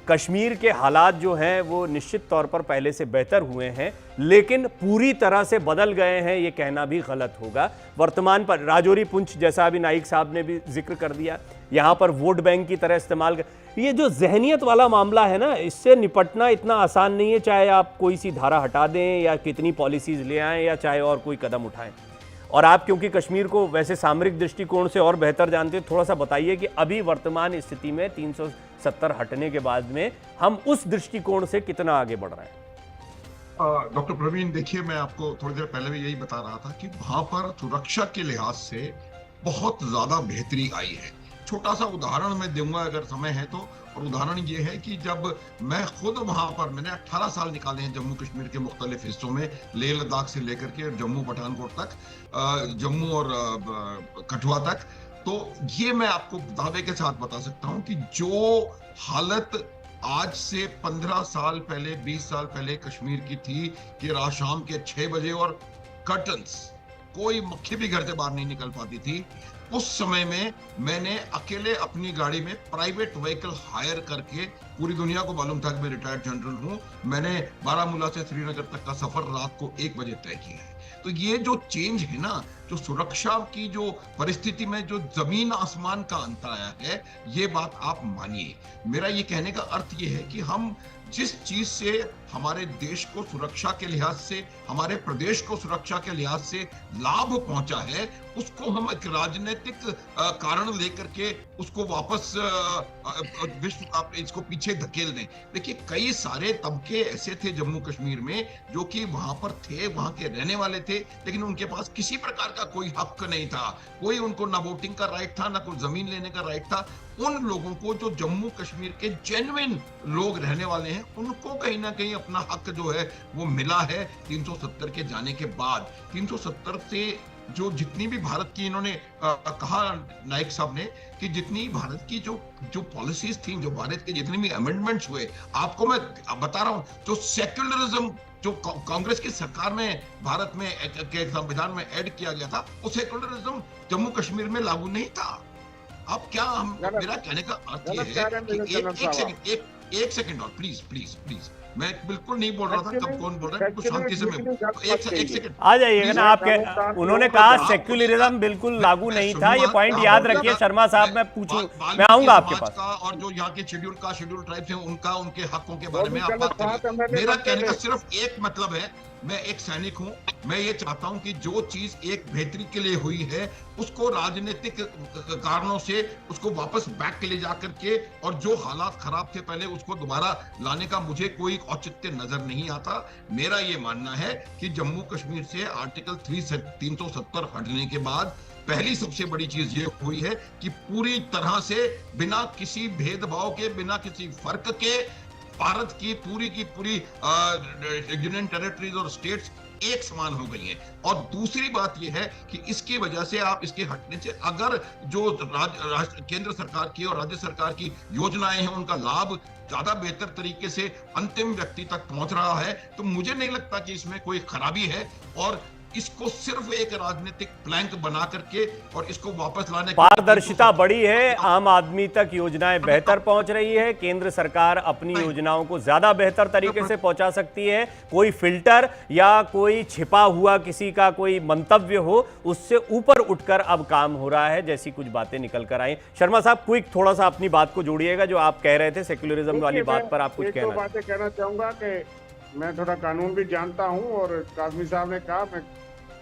कश्मीर के हालात जो हैं वो निश्चित तौर पर पहले से बेहतर हुए हैं, लेकिन पूरी तरह से बदल गए हैं ये कहना भी गलत होगा। वर्तमान पर राजौरी पुंछ, जैसा अभी नाइक साहब ने भी जिक्र कर दिया, यहाँ पर वोट बैंक की तरह इस्तेमाल कर, ये जो जहनियत वाला मामला है ना, इससे निपटना इतना आसान नहीं है, चाहे आप कोई सी धारा हटा दें या कितनी पॉलिसीज ले आएँ या चाहे और कोई कदम उठाएं। और आप क्योंकि कश्मीर को वैसे सामरिक दृष्टिकोण से और बेहतर जानते हैं, थोड़ा सा बताइए कि अभी वर्तमान स्थिति में 370 हटने के बाद में हम उस दृष्टिकोण से कितना आगे बढ़ रहे हैं। डॉक्टर प्रवीण, देखिए, मैं आपको थोड़ी देर पहले भी यही बता रहा था कि वहां पर सुरक्षा के लिहाज से बहुत ज्यादा बेहतरी आई है। छोटा सा उदाहरण मैं दूंगा अगर समय है तो, और उदाहरण ये है कि जब मैं खुद वहां पर, मैंने 18 साल निकाले हैं जम्मू कश्मीर के मुख्तलिफ हिस्सों में, लेह लद्दाख से लेकर के जम्मू पठानकोट तक, जम्मू और कठुआ तक, तो ये मैं आपको दावे के साथ बता सकता हूं कि जो हालत आज से 15 साल पहले, 20 साल पहले कश्मीर की थी कि रात शाम के 6 बजे और कर्टन्स, कोई मक्खी भी घर से बाहर नहीं निकल पाती थी, उस समय में मैंने अकेले अपनी गाड़ी में प्राइवेट व्हीकल हायर करके, पूरी दुनिया को मालूम था कि मैं रिटायर्ड जनरल हूं, मैंने बारामूला से श्रीनगर तक का सफर रात को 1 बजे तय किया है। तो ये जो चेंज है ना, जो सुरक्षा की जो परिस्थिति में जो जमीन आसमान का अंतर आया है, ये बात आप मानिए। मेरा ये कहने का अर्थ ये है कि हम जिस चीज से हमारे देश को सुरक्षा के लिहाज से, हमारे प्रदेश को सुरक्षा के लिहाज से लाभ पहुंचा है, उसको हम एक राजनीतिक कारण लेकर के उसको वापस विश्व इसको पीछे धकेल दें। देखिए, कई सारे तबके ऐसे थे जम्मू कश्मीर में जो कि वहां पर थे, वहां के रहने वाले थे, लेकिन उनके पास किसी प्रकार का कोई हक नहीं था, कोई उनको ना वोटिंग का राइट था, ना कोई जमीन लेने का राइट था। उन लोगों को, जो जम्मू कश्मीर के जेन्युइन लोग रहने वाले हैं, उनको कहीं ना कहीं अपना हक जो है वो मिला है 370 के जाने के बाद। 370 से जो जितनी भी भारत की, इन्होंने कहा नाइक साहब ने कि जितनी भारत की जो पॉलिसीज थी, जो भारत के जितने भी अमेंडमेंट्स हुए, आपको मैं बता रहा हूं, जो सेक्युलरिज्म जो कांग्रेस की सरकार में भारत में के संविधान में ऐड किया गया था, वो सेक्युलरिज्म जम्मू कश्मीर में लागू नहीं था। अब क्या मेरा कहने का अर्थ ये है कि एक सेकंड और प्लीज, मैं बिल्कुल नहीं बोल रहा था कब कौन बोल रहा है, कुछ शांति से मैं एक सेकंड आ जाइएगा ना। आप उन्होंने कहा सेक्युलरिज्म बिल्कुल लागू नहीं था, ये पॉइंट याद रखिए शर्मा साहब। मैं पूछूं, मैं आऊंगा आपके पास। और जो यहाँ के शेड्यूल ट्राइब्स हैं, उनका, उनके हकों के बारे में आप बात करिए। मेरा कहने का सिर्फ एक मतलब है, मैं एक सैनिक हूं, मैं ये चाहता हूं कि जो चीज एक बेहतरी के लिए हुई है, उसको राजनीतिक कारणों से उसको वापस बैक ले जाकर के, और जो हालात खराब थे पहले उसको दोबारा लाने का मुझे कोई औचित्य नजर नहीं आता। मेरा ये मानना है कि जम्मू कश्मीर से आर्टिकल 370 हटने के बाद पहली सबसे बड़ी चीज ये हुई है कि पूरी तरह से बिना किसी भेदभाव के, बिना किसी फर्क के, भारत की पूरी यूनियन टेरिटरीज और स्टेट्स एक समान हो गई हैं। और दूसरी बात यह है कि इसकी वजह से, आप इसके हटने से, अगर जो केंद्र सरकार की और राज्य सरकार की योजनाएं हैं, उनका लाभ ज्यादा बेहतर तरीके से अंतिम व्यक्ति तक पहुंच रहा है, तो मुझे नहीं लगता कि इसमें कोई खराबी है। और इसको सिर्फ एक राजनीतिक प्लैंक बना करके और इसको वापस लाने, पारदर्शिता बढ़ी है, आम आदमी तक योजनाएं बेहतर पहुंच रही है, केंद्र सरकार अपनी योजनाओं को ज्यादा बेहतर तरीके से पहुंचा सकती है। कोई फिल्टर या कोई छिपा हुआ किसी का कोई मंतव्य हो, उससे ऊपर उठकर अब काम हो रहा है, जैसी कुछ बातें निकल कर आई। शर्मा साहब, क्विक थोड़ा सा अपनी बात को जोड़िएगा, जो आप कह रहे थे सेक्युलरिज्म वाली बात पर आप कुछ कहना। बातें कहना चाहूंगा कि मैं थोड़ा कानून भी जानता हूं, और काजमी साहब ने कहा, मैं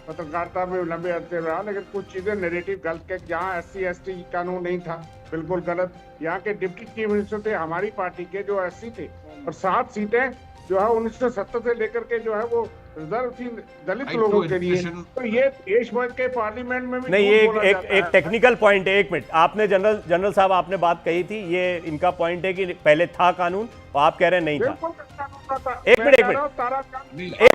पत्रकारिता में लंबे अरसे रहा, लेकिन कुछ चीजें नैरेटिव गलत के, जहाँ SC/ST कानून नहीं था, बिल्कुल गलत। यहाँ के डिप्टी चीफ मिनिस्टर थे हमारी पार्टी के, जो SC थे, और 7 सीटें जो है 1970 से लेकर के जो है वो रिजर्व थी दलित लोगों के लिए। तो ये देश भर के पार्लियामेंट में भी नहीं, ये एक टेक्निकल पॉइंट है। एक मिनट, आपने जनरल साहब आपने बात कही थी, ये इनका पॉइंट है कि पहले था कानून और आप कह रहे हैं नहीं था। एक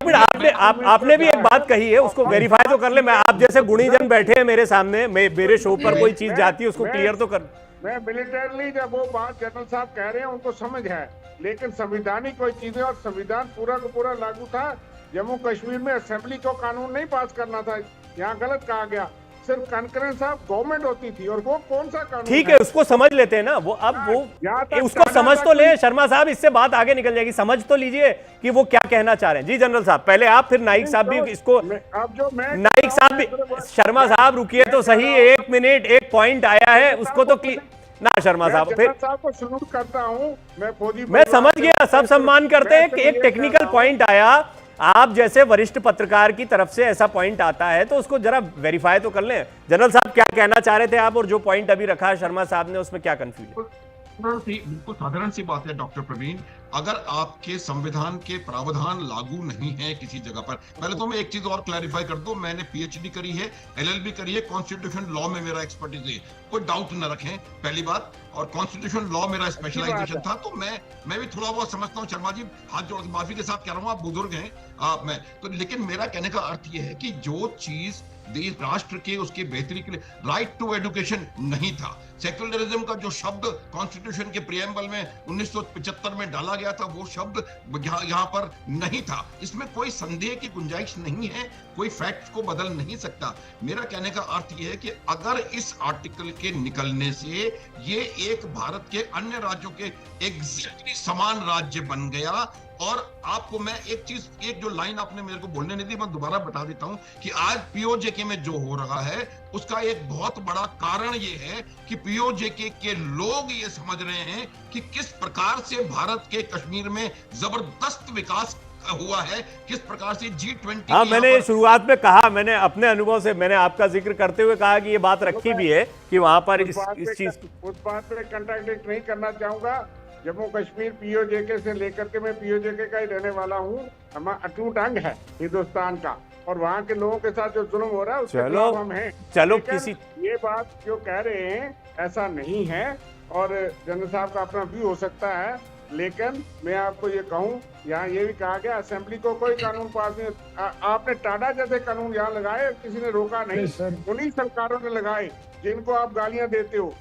मिनट, आपने भी एक बात कही है, उसको वेरीफाई तो कर ले। मैं, आप जैसे गुणीजन बैठे हैं मेरे सामने, मेरे शो पर कोई चीज जाती है उसको क्लियर तो कर। मैं मिलिटरली जब वो बात जनरल साहब कह रहे हैं उनको समझ है, लेकिन संविधानिक कोई चीजें और संविधान पूरा का पूरा लागू था। जम्मू कश्मीर में असेंबली को कानून नहीं पास करना था, यहाँ गलत कहा गया। सिर्फ कॉन्फ्रेंस ऑफ गवर्नमेंट होती थी, और वो कौन सा कानून ठीक है, उसको समझ लेते हैं ना वो। अब वो उसको समझ तो ले शर्मा साहब, इससे बात आगे निकल जाएगी। समझ तो लीजिए कि वो क्या कहना चाह रहे हैं। जी जनरल साहब, पहले आप, फिर नाइक साहब भी इसको। अब जो मैं नाइक साहब भी, शर्मा साहब रुकिए तो सही, 1 मिनट, एक पॉइंट आया है उसको तो ना शर्मा साहब, फिर साहब को सलूट करता हूँ मैं समझ गया, सब सम्मान करते हैं। एक टेक्निकल पॉइंट आया, आप जैसे वरिष्ठ पत्रकार की तरफ से ऐसा पॉइंट आता है तो उसको जरा वेरीफाई तो कर लें। जनरल साहब क्या कहना चाह रहे थे आप, और जो पॉइंट अभी रखा है शर्मा साहब ने उसमें क्या कंफ्यूजन? बिल्कुल साधारण सी बात है डॉक्टर प्रवीण, अगर आपके संविधान के प्रावधान लागू नहीं है किसी जगह पर, पहले तो मैं एक चीज और क्लैरिफाई कर दूं, मैंने पीएचडी करी है, एलएलबी करी है, कॉन्स्टिट्यूशन लॉ में मेरा एक्सपर्टीज है, कोई डाउट न रखें पहली बात। और कॉन्स्टिट्यूशन लॉ मेरा स्पेशलाइजेशन था, तो मैं भी थोड़ा बहुत समझता हूँ। शर्मा जी, हाथ जोड़ माफी के साथ कह रहा हूँ, आप बुजुर्ग हैं मैं तो, लेकिन मेरा कहने का अर्थ यह है कि जो चीज देश राष्ट्र के उसकी बेहतरी के लिए राइट टू एजुकेशन नहीं था, सेक्युलरिज्म का जो शब्द कॉन्स्टिट्यूशन के प्रियम्बल में 1975 में डाला गया था, वो शब्द यहाँ पर नहीं था। इसमें कोई संदेह की गुंजाइश नहीं है, कोई फैक्ट को बदल नहीं सकता। मेरा कहने का अर्थ यह है कि अगर इस आर्टिकल के निकलने से ये एक भारत के अन्य राज्यों के एग्जैक्टली समान राज्य बन गया। और आपको मैं एक चीज, एक जो लाइन आपने मेरे को बोलने नहीं दी, मैं दोबारा बता देता हूं कि आज पीओजेके में जो हो रहा है उसका एक बहुत बड़ा कारण ये है कि पीओजेके के लोग ये समझ रहे हैं कि किस प्रकार से भारत के कश्मीर में जबरदस्त विकास हुआ है, किस प्रकार से G20। हाँ, मैंने शुरुआत में कहा, मैंने अपने अनुभव से, मैंने आपका जिक्र करते हुए कहा कि ये बात रखी भी है कि वहां पर इस चीज, उस बात पे कंट्राडिक्ट नहीं करना चाहूंगा। जम्मू कश्मीर पीओजेके से लेकर के, मैं पीओजेके का ही रहने वाला हूँ, हमारा अटूट अंग है हिंदुस्तान का, और वहाँ के लोगों के साथ जो जुल्म हो रहा है उसके खिलाफ हम हैं। चलो किसी, ये बात जो कह रहे हैं ऐसा नहीं है, और जनरल साहब का अपना व्यू हो सकता है, लेकिन मैं आपको ये कहूँ, यहाँ ये भी कहा गया असेंबली को कोई कानून पास नहीं। आपने टाटा जैसे कानून यहाँ लगाए, किसी ने रोका नहीं, उन्हीं सरकारों ने लगाए जिनको आप गालियां देते हो।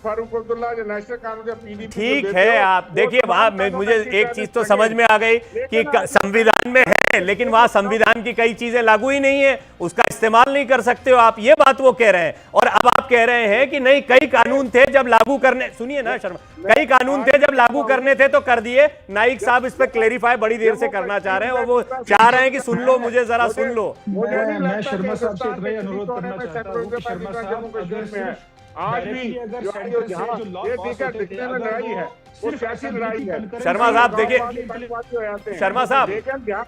फारूक अब्दुल्ला जो नेशनल कानून या पीडीपी, ठीक है, आप देखिए वहां मुझे एक चीज तो समझ में आ गई कि संविधान में है, लेकिन वहां संविधान की कई चीजें लागू ही नहीं है, उसका इस्तेमाल नहीं कर सकते हो आप, ये बात वो कह रहे हैं। और अब आप कह रहे हैं कि नहीं, कई कानून थे जब लागू करने, सुनिए ना शर्मा, कई कानून थे जब लागू करने थे तो कर दिए। नाइक साहब इस पर क्लेरिफाई बड़ी देर से करना चाह रहे हैं, और वो चाह रहे हैं कि सुन लो मुझे, जरा सुन लो। मैं शर्मा साहब से इतना ही अनुरोध करना चाहता हूँ कि शर्मा साहब, आज भी दिखने में लड़ाई है, वो सियासी लड़ाई है। शर्मा साहब देखिए, शर्मा साहब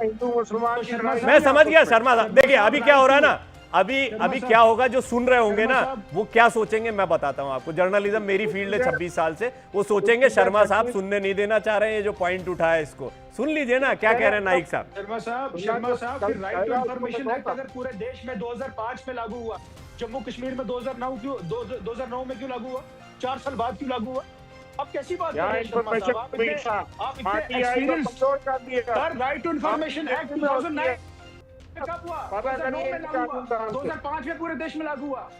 हिंदू मुसलमान, मैं समझ गया शर्मा साहब। देखिए अभी क्या हो रहा है ना, अभी क्या होगा, जो सुन रहे होंगे ना वो क्या सोचेंगे मैं बताता हूं आपको। जर्नलिज्म मेरी फील्ड है 26 साल से, वो सोचेंगे शर्मा साहब सुनने नहीं देना चाह रहे हैं, ये जो पॉइंट उठाया इसको सुन लीजिए ना क्या कह रहे हैं नाइक साहब। शर्मा साहब, राइट टू इंफॉर्मेशन एक्ट अगर पूरे देश में 2005 में लागू हुआ, जम्मू कश्मीर में 2009 में क्यों लागू हुआ, 4 साल बाद क्यों लागू हुआ? अब कैसी बात कर रहे हैं शर्मा साहब? आप इतने experience, sir right to information act 2009 कब हुआ? 2009 में लागू हुआ, 2005 में पूरे देश में लागू हुआ।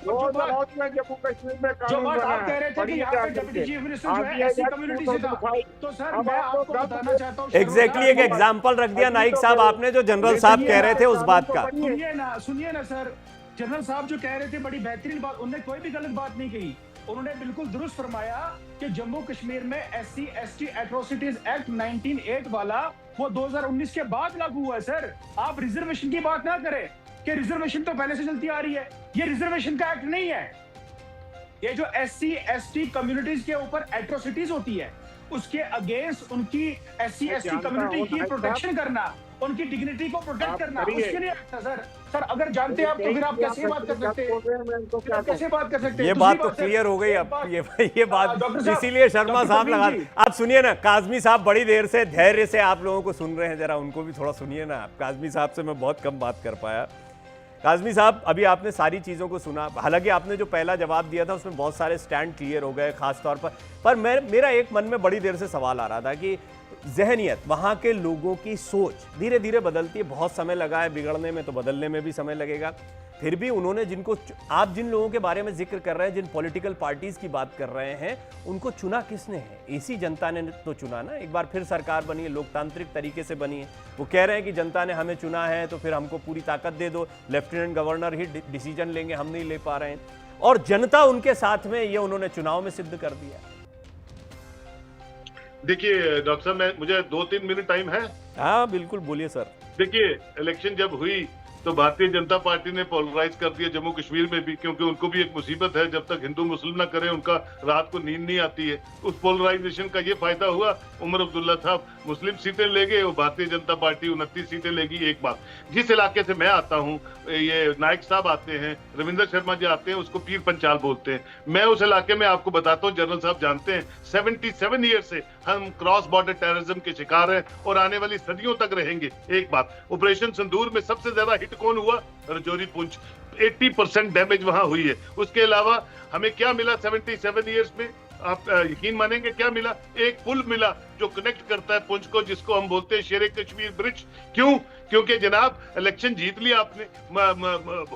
जम्मू कश्मीर में जो बात आप कह रहे थे कि यहाँ पे डिप्टी चीफ मिनिस्टर जो है ऐसी कम्युनिटी से था, तो सर मैं आपको बताना चाहता हूँ, एग्जैक्टली एक एग्जांपल रख दिया नाइक साहब आपने, जो जनरल साहब कह रहे थे उस बात का। सुनिए ना सर, जनरल साहब जो कह रहे थे बड़ी बेहतरीन बात, उन्होंने कोई भी गलत बात नहीं कही, उन्होंने बिल्कुल दुरुस्त फरमाया कि जम्मू कश्मीर में SC/ST एट्रोसिटीज एक्ट 1908 वाला वो 2019 के बाद लागू हुआ है। सर आप रिजर्वेशन की बात ना करें कि रिजर्वेशन तो पहले से चलती आ रही है, ये रिजर्वेशन का एक्ट नहीं है। ये जो SC/ST कम्युनिटीज के ऊपर एट्रोसिटीज होती है उसके अगेंस्ट उनकी SC/ST कम्युनिटी की प्रोटेक्शन करना, उनकी डिग्निटी को प्रोटेक्ट करना, उसके लिए एक्ट था सर। सर अगर जानते हैं आप तो फिर आप कैसे बात कर सकते हैं, कैसे बात कर सकते हैं? ये बात तो क्लियर हो गई अब, ये बात इसीलिए शर्मा साहब लगा। आप सुनिए ना, काजमी साहब बड़ी देर से धैर्य से आप लोगों को सुन रहे हैं, जरा उनको भी थोड़ा सुनिए ना। काजमी साहब से मैं बहुत कम बात कर पाया। काजमी साहब अभी आपने सारी चीज़ों को सुना, हालांकि आपने जो पहला जवाब दिया था उसमें बहुत सारे स्टैंड क्लियर हो गए खास तौर पर मेरा एक मन में बड़ी देर से सवाल आ रहा था कि जहनियत, वहाँ के लोगों की सोच धीरे धीरे बदलती है, बहुत समय लगा है बिगड़ने में, तो बदलने में भी समय लगेगा। फिर भी उन्होंने आप जिन लोगों के बारे में जिक्र कर रहे हैं, जिन पॉलिटिकल पार्टीज की बात कर रहे हैं, उनको चुना किसने है? इसी जनता ने तो चुना ना। एक बार फिर सरकार बनी है, लोकतांत्रिक तरीके से बनी है। वो कह रहे हैं कि जनता ने हमें चुना है तो फिर हमको पूरी ताकत दे दो, लेफ्टिनेंट गवर्नर ही डिसीजन लेंगे, हम नहीं ले पा रहे हैं। और जनता उनके साथ में, ये उन्होंने चुनाव में सिद्ध कर दिया। देखिए डॉक्टर साहब, मुझे 2-3 मिनट टाइम है? हाँ बिल्कुल, बोलिए सर। देखिए, इलेक्शन जब हुई तो भारतीय जनता पार्टी ने पोलराइज कर दिया जम्मू कश्मीर में भी, क्योंकि उनको भी एक मुसीबत है, जब तक हिंदू मुस्लिम ना करें उनका रात को नींद नहीं आती है। उस पोलराइजेशन का ये फायदा हुआ, उमर अब्दुल्ला साहब मुस्लिम सीटें ले गए और भारतीय जनता पार्टी 29 सीटें लेगी। एक बात, जिस इलाके से मैं आता हूँ, ये नायक साहब आते हैं, रविंदर शर्मा जी आते हैं, उसको पीर पंचाल बोलते हैं। मैं उस इलाके में आपको बताता हूँ, जनरल साहब जानते हैं, 77 ईयर से हम क्रॉस बॉर्डर टेररिज्म के शिकार हैं और आने वाली सदियों तक रहेंगे। एक बात, ऑपरेशन सिंदूर में सबसे ज्यादा हिट कौन हुआ? रजौरी पुंछ। 80% डैमेज वहां हुई है। उसके अलावा हमें क्या मिला 77 ईयर्स में? आप यकीन मानेंगे क्या मिला? एक पुल मिला जो कनेक्ट करता है पुंछ को, जिसको हम बोलते हैं शेरे कश्मीर ब्रिज। क्यों? क्योंकि जनाब इलेक्शन जीत लिया आपने,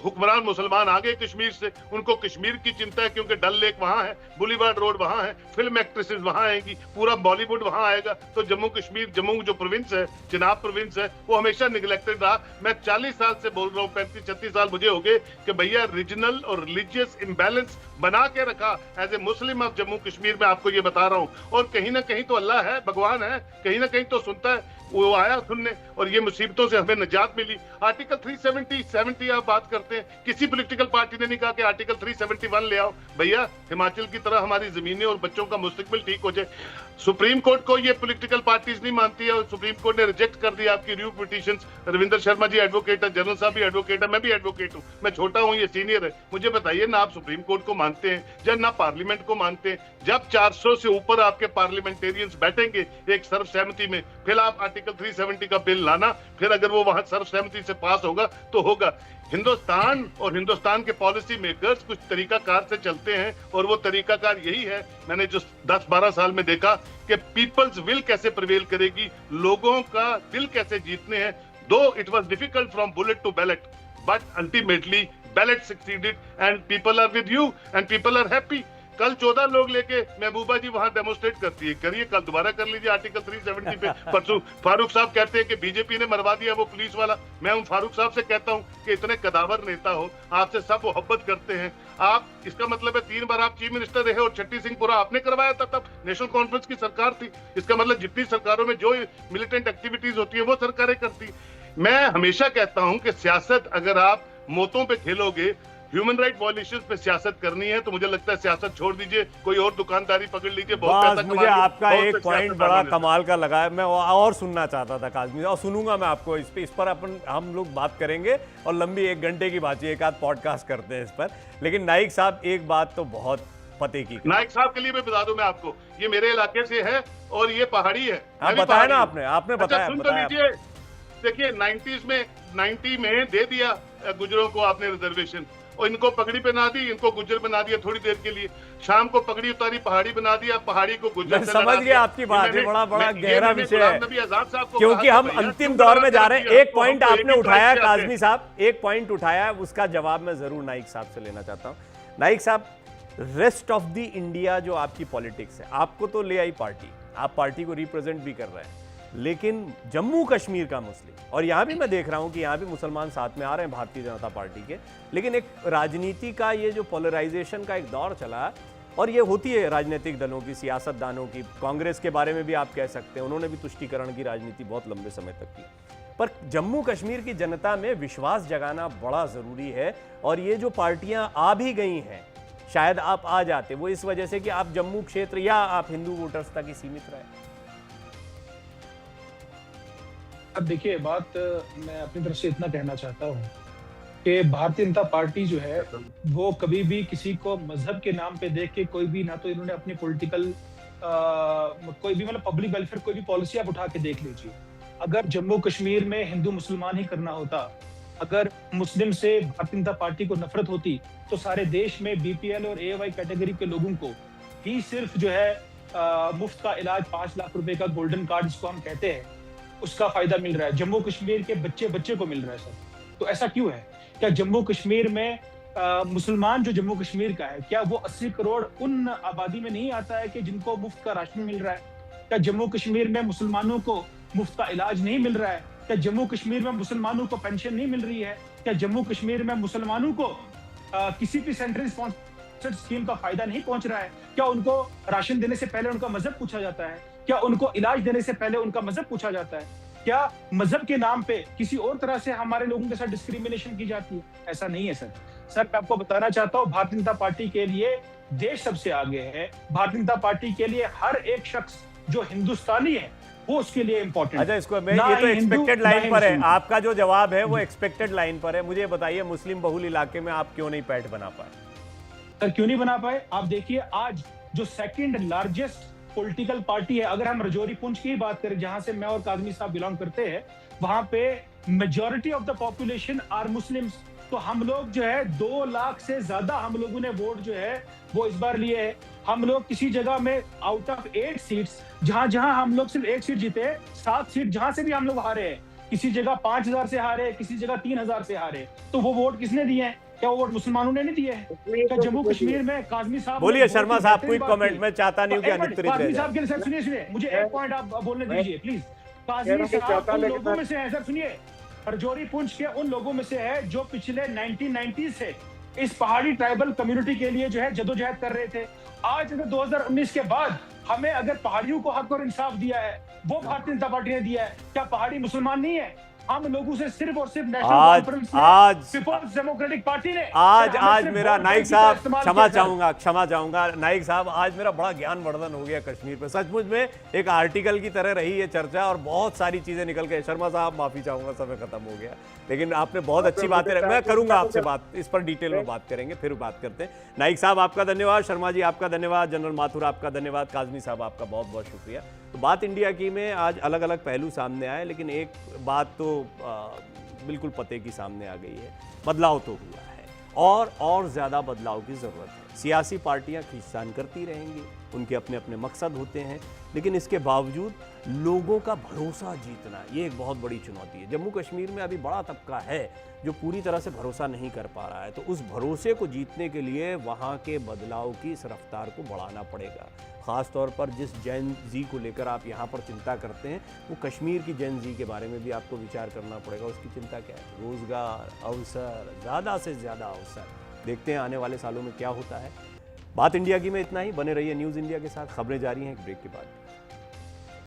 हुक्मरान मुसलमान आ गए कश्मीर से, उनको कश्मीर की चिंता है, क्योंकि डल लेक वहां है, बुलीवार्ड रोड वहां है, फिल्म एक्ट्रेसेस वहां आएंगी, पूरा बॉलीवुड वहां आएगा। तो जम्मू कश्मीर, जम्मू जो प्रोविंस है, चिनाब प्रोविंस है, वो हमेशा निगलेक्टेड रहा। मैं 40 साल से बोल रहा हूँ, 35-36 साल मुझे हो गए कि भैया रीजनल और रिलीजियस इम्बैलेंस बना के रखा as a Muslim of Jammu Kashmir में, आपको ये बता रहा हूँ। और कहीं ना कहीं तो अल्लाह है, भगवान है, कहीं ना कहीं तो सुनता है, वो आया सुनने और ये मुसीबतों से हमें निजात मिली। आर्टिकल 370 आप बात करते हैं, किसी पॉलिटिकल पार्टी ने नहीं कहा कि आर्टिकल 371 ले आओ। भैया हिमाचल की तरह हमारी जमीनें और बच्चों का मुस्तकबिल ठीक हो जाए। सुप्रीम कोर्ट को ये पॉलिटिकल पार्टीज नहीं मानती है और सुप्रीम कोर्ट ने रिजेक्ट कर दिया आपकी review petitions. Ravinder Sharma ji advocate है, जनरल साहब भी एडवोकेट है, मैं भी एडवोकेट हूँ। मैं छोटा हूँ, ये सीनियर है। मुझे बताइए ना, आप सुप्रीम कोर्ट को मानते हैं या ना पार्लियामेंट को मानते हैं? जब 400 से ऊपर आपके पार्लियामेंटेरियंस बैठेंगे एक सर्वसहमति में, फिर आप आर्टिकल 370 का बिल लाना, फिर अगर वो वहां सर्वसहमति से पास होगा तो होगा। हिंदुस्तान और हिंदुस्तान के पॉलिसी मेकर्स कुछ तरीकाकार से चलते हैं और वो तरीकाकार यही है, मैंने जो 10-12 साल में देखा कि पीपल्स विल कैसे प्रिवेल करेगी, लोगों का दिल कैसे जीतने हैं। Though it was difficult from bullet to ballot, but ultimately ballot succeeded and people are with you and people are happy. कल 14 लोग लेके महबूबा जी वहां डेमोस्ट्रेट करती है, करिए, कल दोबारा कर लीजिए आर्टिकल 370 पे। परसों फारूक साहब कहते हैं कि बीजेपी ने मरवा दिया वो पुलिस वाला। मैं उन फारूक साहब से कहता हूं कि इतने कदावर नेता हो, आपसे सब मोहब्बत करते हैं आप, इसका मतलब है 3 बार आप चीफ मिनिस्टर रहे और छठी सिंहपुरा आपने करवाया था, तब नेशनल कॉन्फ्रेंस की सरकार थी। इसका मतलब जितनी सरकारों में जो मिलिटेंट एक्टिविटीज होती है वो सरकारें करती। मैं हमेशा कहता हूं कि सियासत अगर आप मौतों पे खेलोगे, ह्यूमन राइट वायलेशंस पे सियासत करनी है, तो मुझे लगता है सियासत छोड़ दीजिए, कोई और दुकानदारी पकड़ लीजिए। बहुत पैसा मुझे आपका एक पॉइंट बड़ा कमाल का लगा है, मैं और सुनना चाहता था काज़मी, और सुनूंगा मैं आपको इस पर अपन हम लोग बात करेंगे और लंबी 1 घंटे की बात, एक आध पॉडकास्ट करते हैं इस पर। लेकिन नाइक साहब एक बात तो बहुत पते की, नाइक साहब के लिए मैं बता दूं मैं आपको, ये मेरे इलाके से है और ये पहाड़ी है। बताया ना आपने बताया। सुन तो लीजिए, देखिए 90 में दे दिया गुजरों को आपने रिजर्वेशन, और इनको पगड़ी पहना दी, इनको गुज्जर बना दिया थोड़ी देर के लिए, शाम को पगड़ी उतारी, पहाड़ी बना दिया, पहाड़ी को गुज्जर से समझ गया आपकी बात है, बड़ा गहरा विषय है, क्योंकि हम अंतिम दौर में जा रहे हैं। एक पॉइंट आपने उठाया काज़मी साहब, एक पॉइंट उठाया, उसका जवाब मैं जरूर नाइक साहब से लेना चाहता हूँ। नाइक साहब, रेस्ट ऑफ द इंडिया जो आपकी पॉलिटिक्स है, आपको तो ले आई पार्टी, आप पार्टी को रिप्रेजेंट भी कर रहे हैं, लेकिन जम्मू कश्मीर का मुस्लिम, और यहां भी मैं देख रहा हूं कि यहां भी मुसलमान साथ में आ रहे हैं भारतीय जनता पार्टी के, लेकिन एक राजनीति का ये जो पोलराइजेशन का एक दौर चला, और ये होती है राजनीतिक दलों की, सियासतदानों की, कांग्रेस के बारे में भी आप कह सकते हैं, उन्होंने भी तुष्टीकरण की राजनीति बहुत लंबे समय तक की, पर जम्मू कश्मीर की जनता में विश्वास जगाना बड़ा जरूरी है। और ये जो पार्टियां आ भी गई हैं, शायद आप आ जाते वो इस वजह से कि आप जम्मू क्षेत्र या आप हिंदू वोटर्स तक ही सीमित रहे। अब देखिए, बात मैं अपनी तरफ से इतना कहना चाहता हूँ कि भारतीय जनता पार्टी जो है वो कभी भी किसी को मजहब के नाम पे देख के कोई भी, ना तो इन्होंने अपनी पॉलिटिकल कोई भी मतलब पब्लिक वेलफेयर कोई भी पॉलिसी आप उठा के देख लीजिए। अगर जम्मू कश्मीर में हिंदू मुसलमान ही करना होता, अगर मुस्लिम से भारतीय जनता पार्टी को नफरत होती, तो सारे देश में बीपीएल और एवाई कैटेगरी के लोगों को ही सिर्फ जो है मुफ्त का इलाज 5 लाख रुपए का गोल्डन कार्ड जिसको हम कहते हैं, उसका फायदा मिल रहा है। जम्मू कश्मीर के बच्चे को मिल रहा है सर। तो ऐसा क्यों है? क्या जम्मू कश्मीर में मुसलमान जो जम्मू कश्मीर का है, क्या वो 80 करोड़ उन आबादी में नहीं आता है कि जिनको मुफ्त का राशन मिल रहा है? क्या जम्मू कश्मीर में मुसलमानों को मुफ्त का इलाज नहीं मिल रहा है? क्या जम्मू कश्मीर में मुसलमानों को पेंशन नहीं मिल रही है? क्या जम्मू कश्मीर में मुसलमानों को किसी भी सेंट्रल स्पॉन्सर्ड स्कीम का फायदा नहीं पहुंच रहा है? क्या उनको राशन देने से पहले उनका मजहब पूछा जाता है? क्या उनको इलाज देने से पहले उनका मजहब पूछा जाता है? क्या मजहब के नाम पे किसी और तरह से हमारे लोगों के साथ डिस्क्रिमिनेशन की जाती है? ऐसा नहीं है सर। मैं आपको बताना चाहता हूँ, भारतीय जनता पार्टी के लिए देश सबसे आगे है। भारतीय जनता पार्टी के लिए हर एक शख्स जो हिंदुस्तानी है वो उसके लिए इंपॉर्टेंट। अच्छा, इसको मैं ये तो एक्सपेक्टेड लाइन पर है, आपका जो जवाब है वो एक्सपेक्टेड लाइन पर है। मुझे बताइए, मुस्लिम बहुल इलाके में आप क्यों नहीं पैठ बना पाए? सर क्यों नहीं बना पाए? आप देखिए, आज जो सेकंड लार्जेस्ट पॉलिटिकल पार्टी है, अगर हम रजौरी पुंछ की बात करें जहां से मैं और काजमी साहब बिलोंग करते हैं, वहां पे majority of the population are Muslims. तो हम लोग जो है 2 लाख से ज्यादा हम लोगों ने वोट जो है वो इस बार लिए है। हम लोग किसी जगह में आउट ऑफ 8 सीट्स, जहां हम लोग सिर्फ 1 सीट जीते, 7 सीट जहां से भी हम लोग हारे हैं, किसी जगह 5000 से हारे, किसी जगह 3000 से हारे। तो वो वोट किसने दिए हैं? क्या वो वोट मुसलमानों ने नहीं दिए हैं? क्या जम्मू कश्मीर में काजमी साहब बोलिए शर्मा साहब, क्विक कमेंट। मैं चाहता नहीं हूं कि अनुत्तरित रह साहब के लिए सुनिए, मुझे एक पॉइंट आप बोलने दीजिए प्लीज। काजमी साहब उन लोगों में से है, सर सुनिए, रजौरी पुंछ के उन लोगों में से है जो पिछले 1990 से इस पहाड़ी ट्राइबल कम्युनिटी के लिए जो है जदोजहद कर रहे थे। आज अगर 2019 के बाद हमें अगर पहाड़ियों को हक और इंसाफ दिया है, वो भारतीय जनता पार्टी ने दिया है। क्या पहाड़ी मुसलमान नहीं है? हम लोगों से सिर्फ और सिर्फ National Conference People's Democratic Party ने आज मेरा नाइक साहब, क्षमा चाहूंगा नाइक साहब, आज मेरा बड़ा ज्ञान वर्धन हो गया कश्मीर पे। सचमुच में एक आर्टिकल की तरह रही है चर्चा और बहुत सारी चीजें निकल गई। शर्मा साहब माफी चाहूंगा, समय खत्म हो गया, लेकिन आपने बहुत अच्छी बातें, मैं करूंगा आपसे बात, इस पर डिटेल में बात करेंगे, फिर बात करते हैं। नाइक साहब आपका धन्यवाद, शर्मा जी आपका धन्यवाद, जनरल माथुर आपका धन्यवाद, काजमी साहब आपका बहुत बहुत शुक्रिया। तो बात इंडिया की में आज अलग अलग पहलू सामने आए, लेकिन एक बात तो बिल्कुल पते की सामने आ गई है, बदलाव तो हुआ है और ज़्यादा बदलाव की ज़रूरत है। सियासी पार्टियां खींचतान करती रहेंगी, उनके अपने अपने मकसद होते हैं, लेकिन इसके बावजूद लोगों का भरोसा जीतना ये एक बहुत बड़ी चुनौती है। जम्मू कश्मीर में अभी बड़ा तबका है जो पूरी तरह से भरोसा नहीं कर पा रहा है, तो उस भरोसे को जीतने के लिए वहाँ के बदलाव की इस रफ्तार को बढ़ाना पड़ेगा। ख़ास तौर पर जिस जेन जी को लेकर आप यहाँ पर चिंता करते हैं, वो कश्मीर की जेन जी के बारे में भी आपको विचार करना पड़ेगा। उसकी चिंता क्या है? रोज़गार, अवसर, ज़्यादा से ज़्यादा अवसर। देखते हैं आने वाले सालों में क्या होता है। बात इंडिया की में इतना ही। बने रहिए न्यूज़ इंडिया के साथ, खबरें जारी हैं एक ब्रेक के बाद।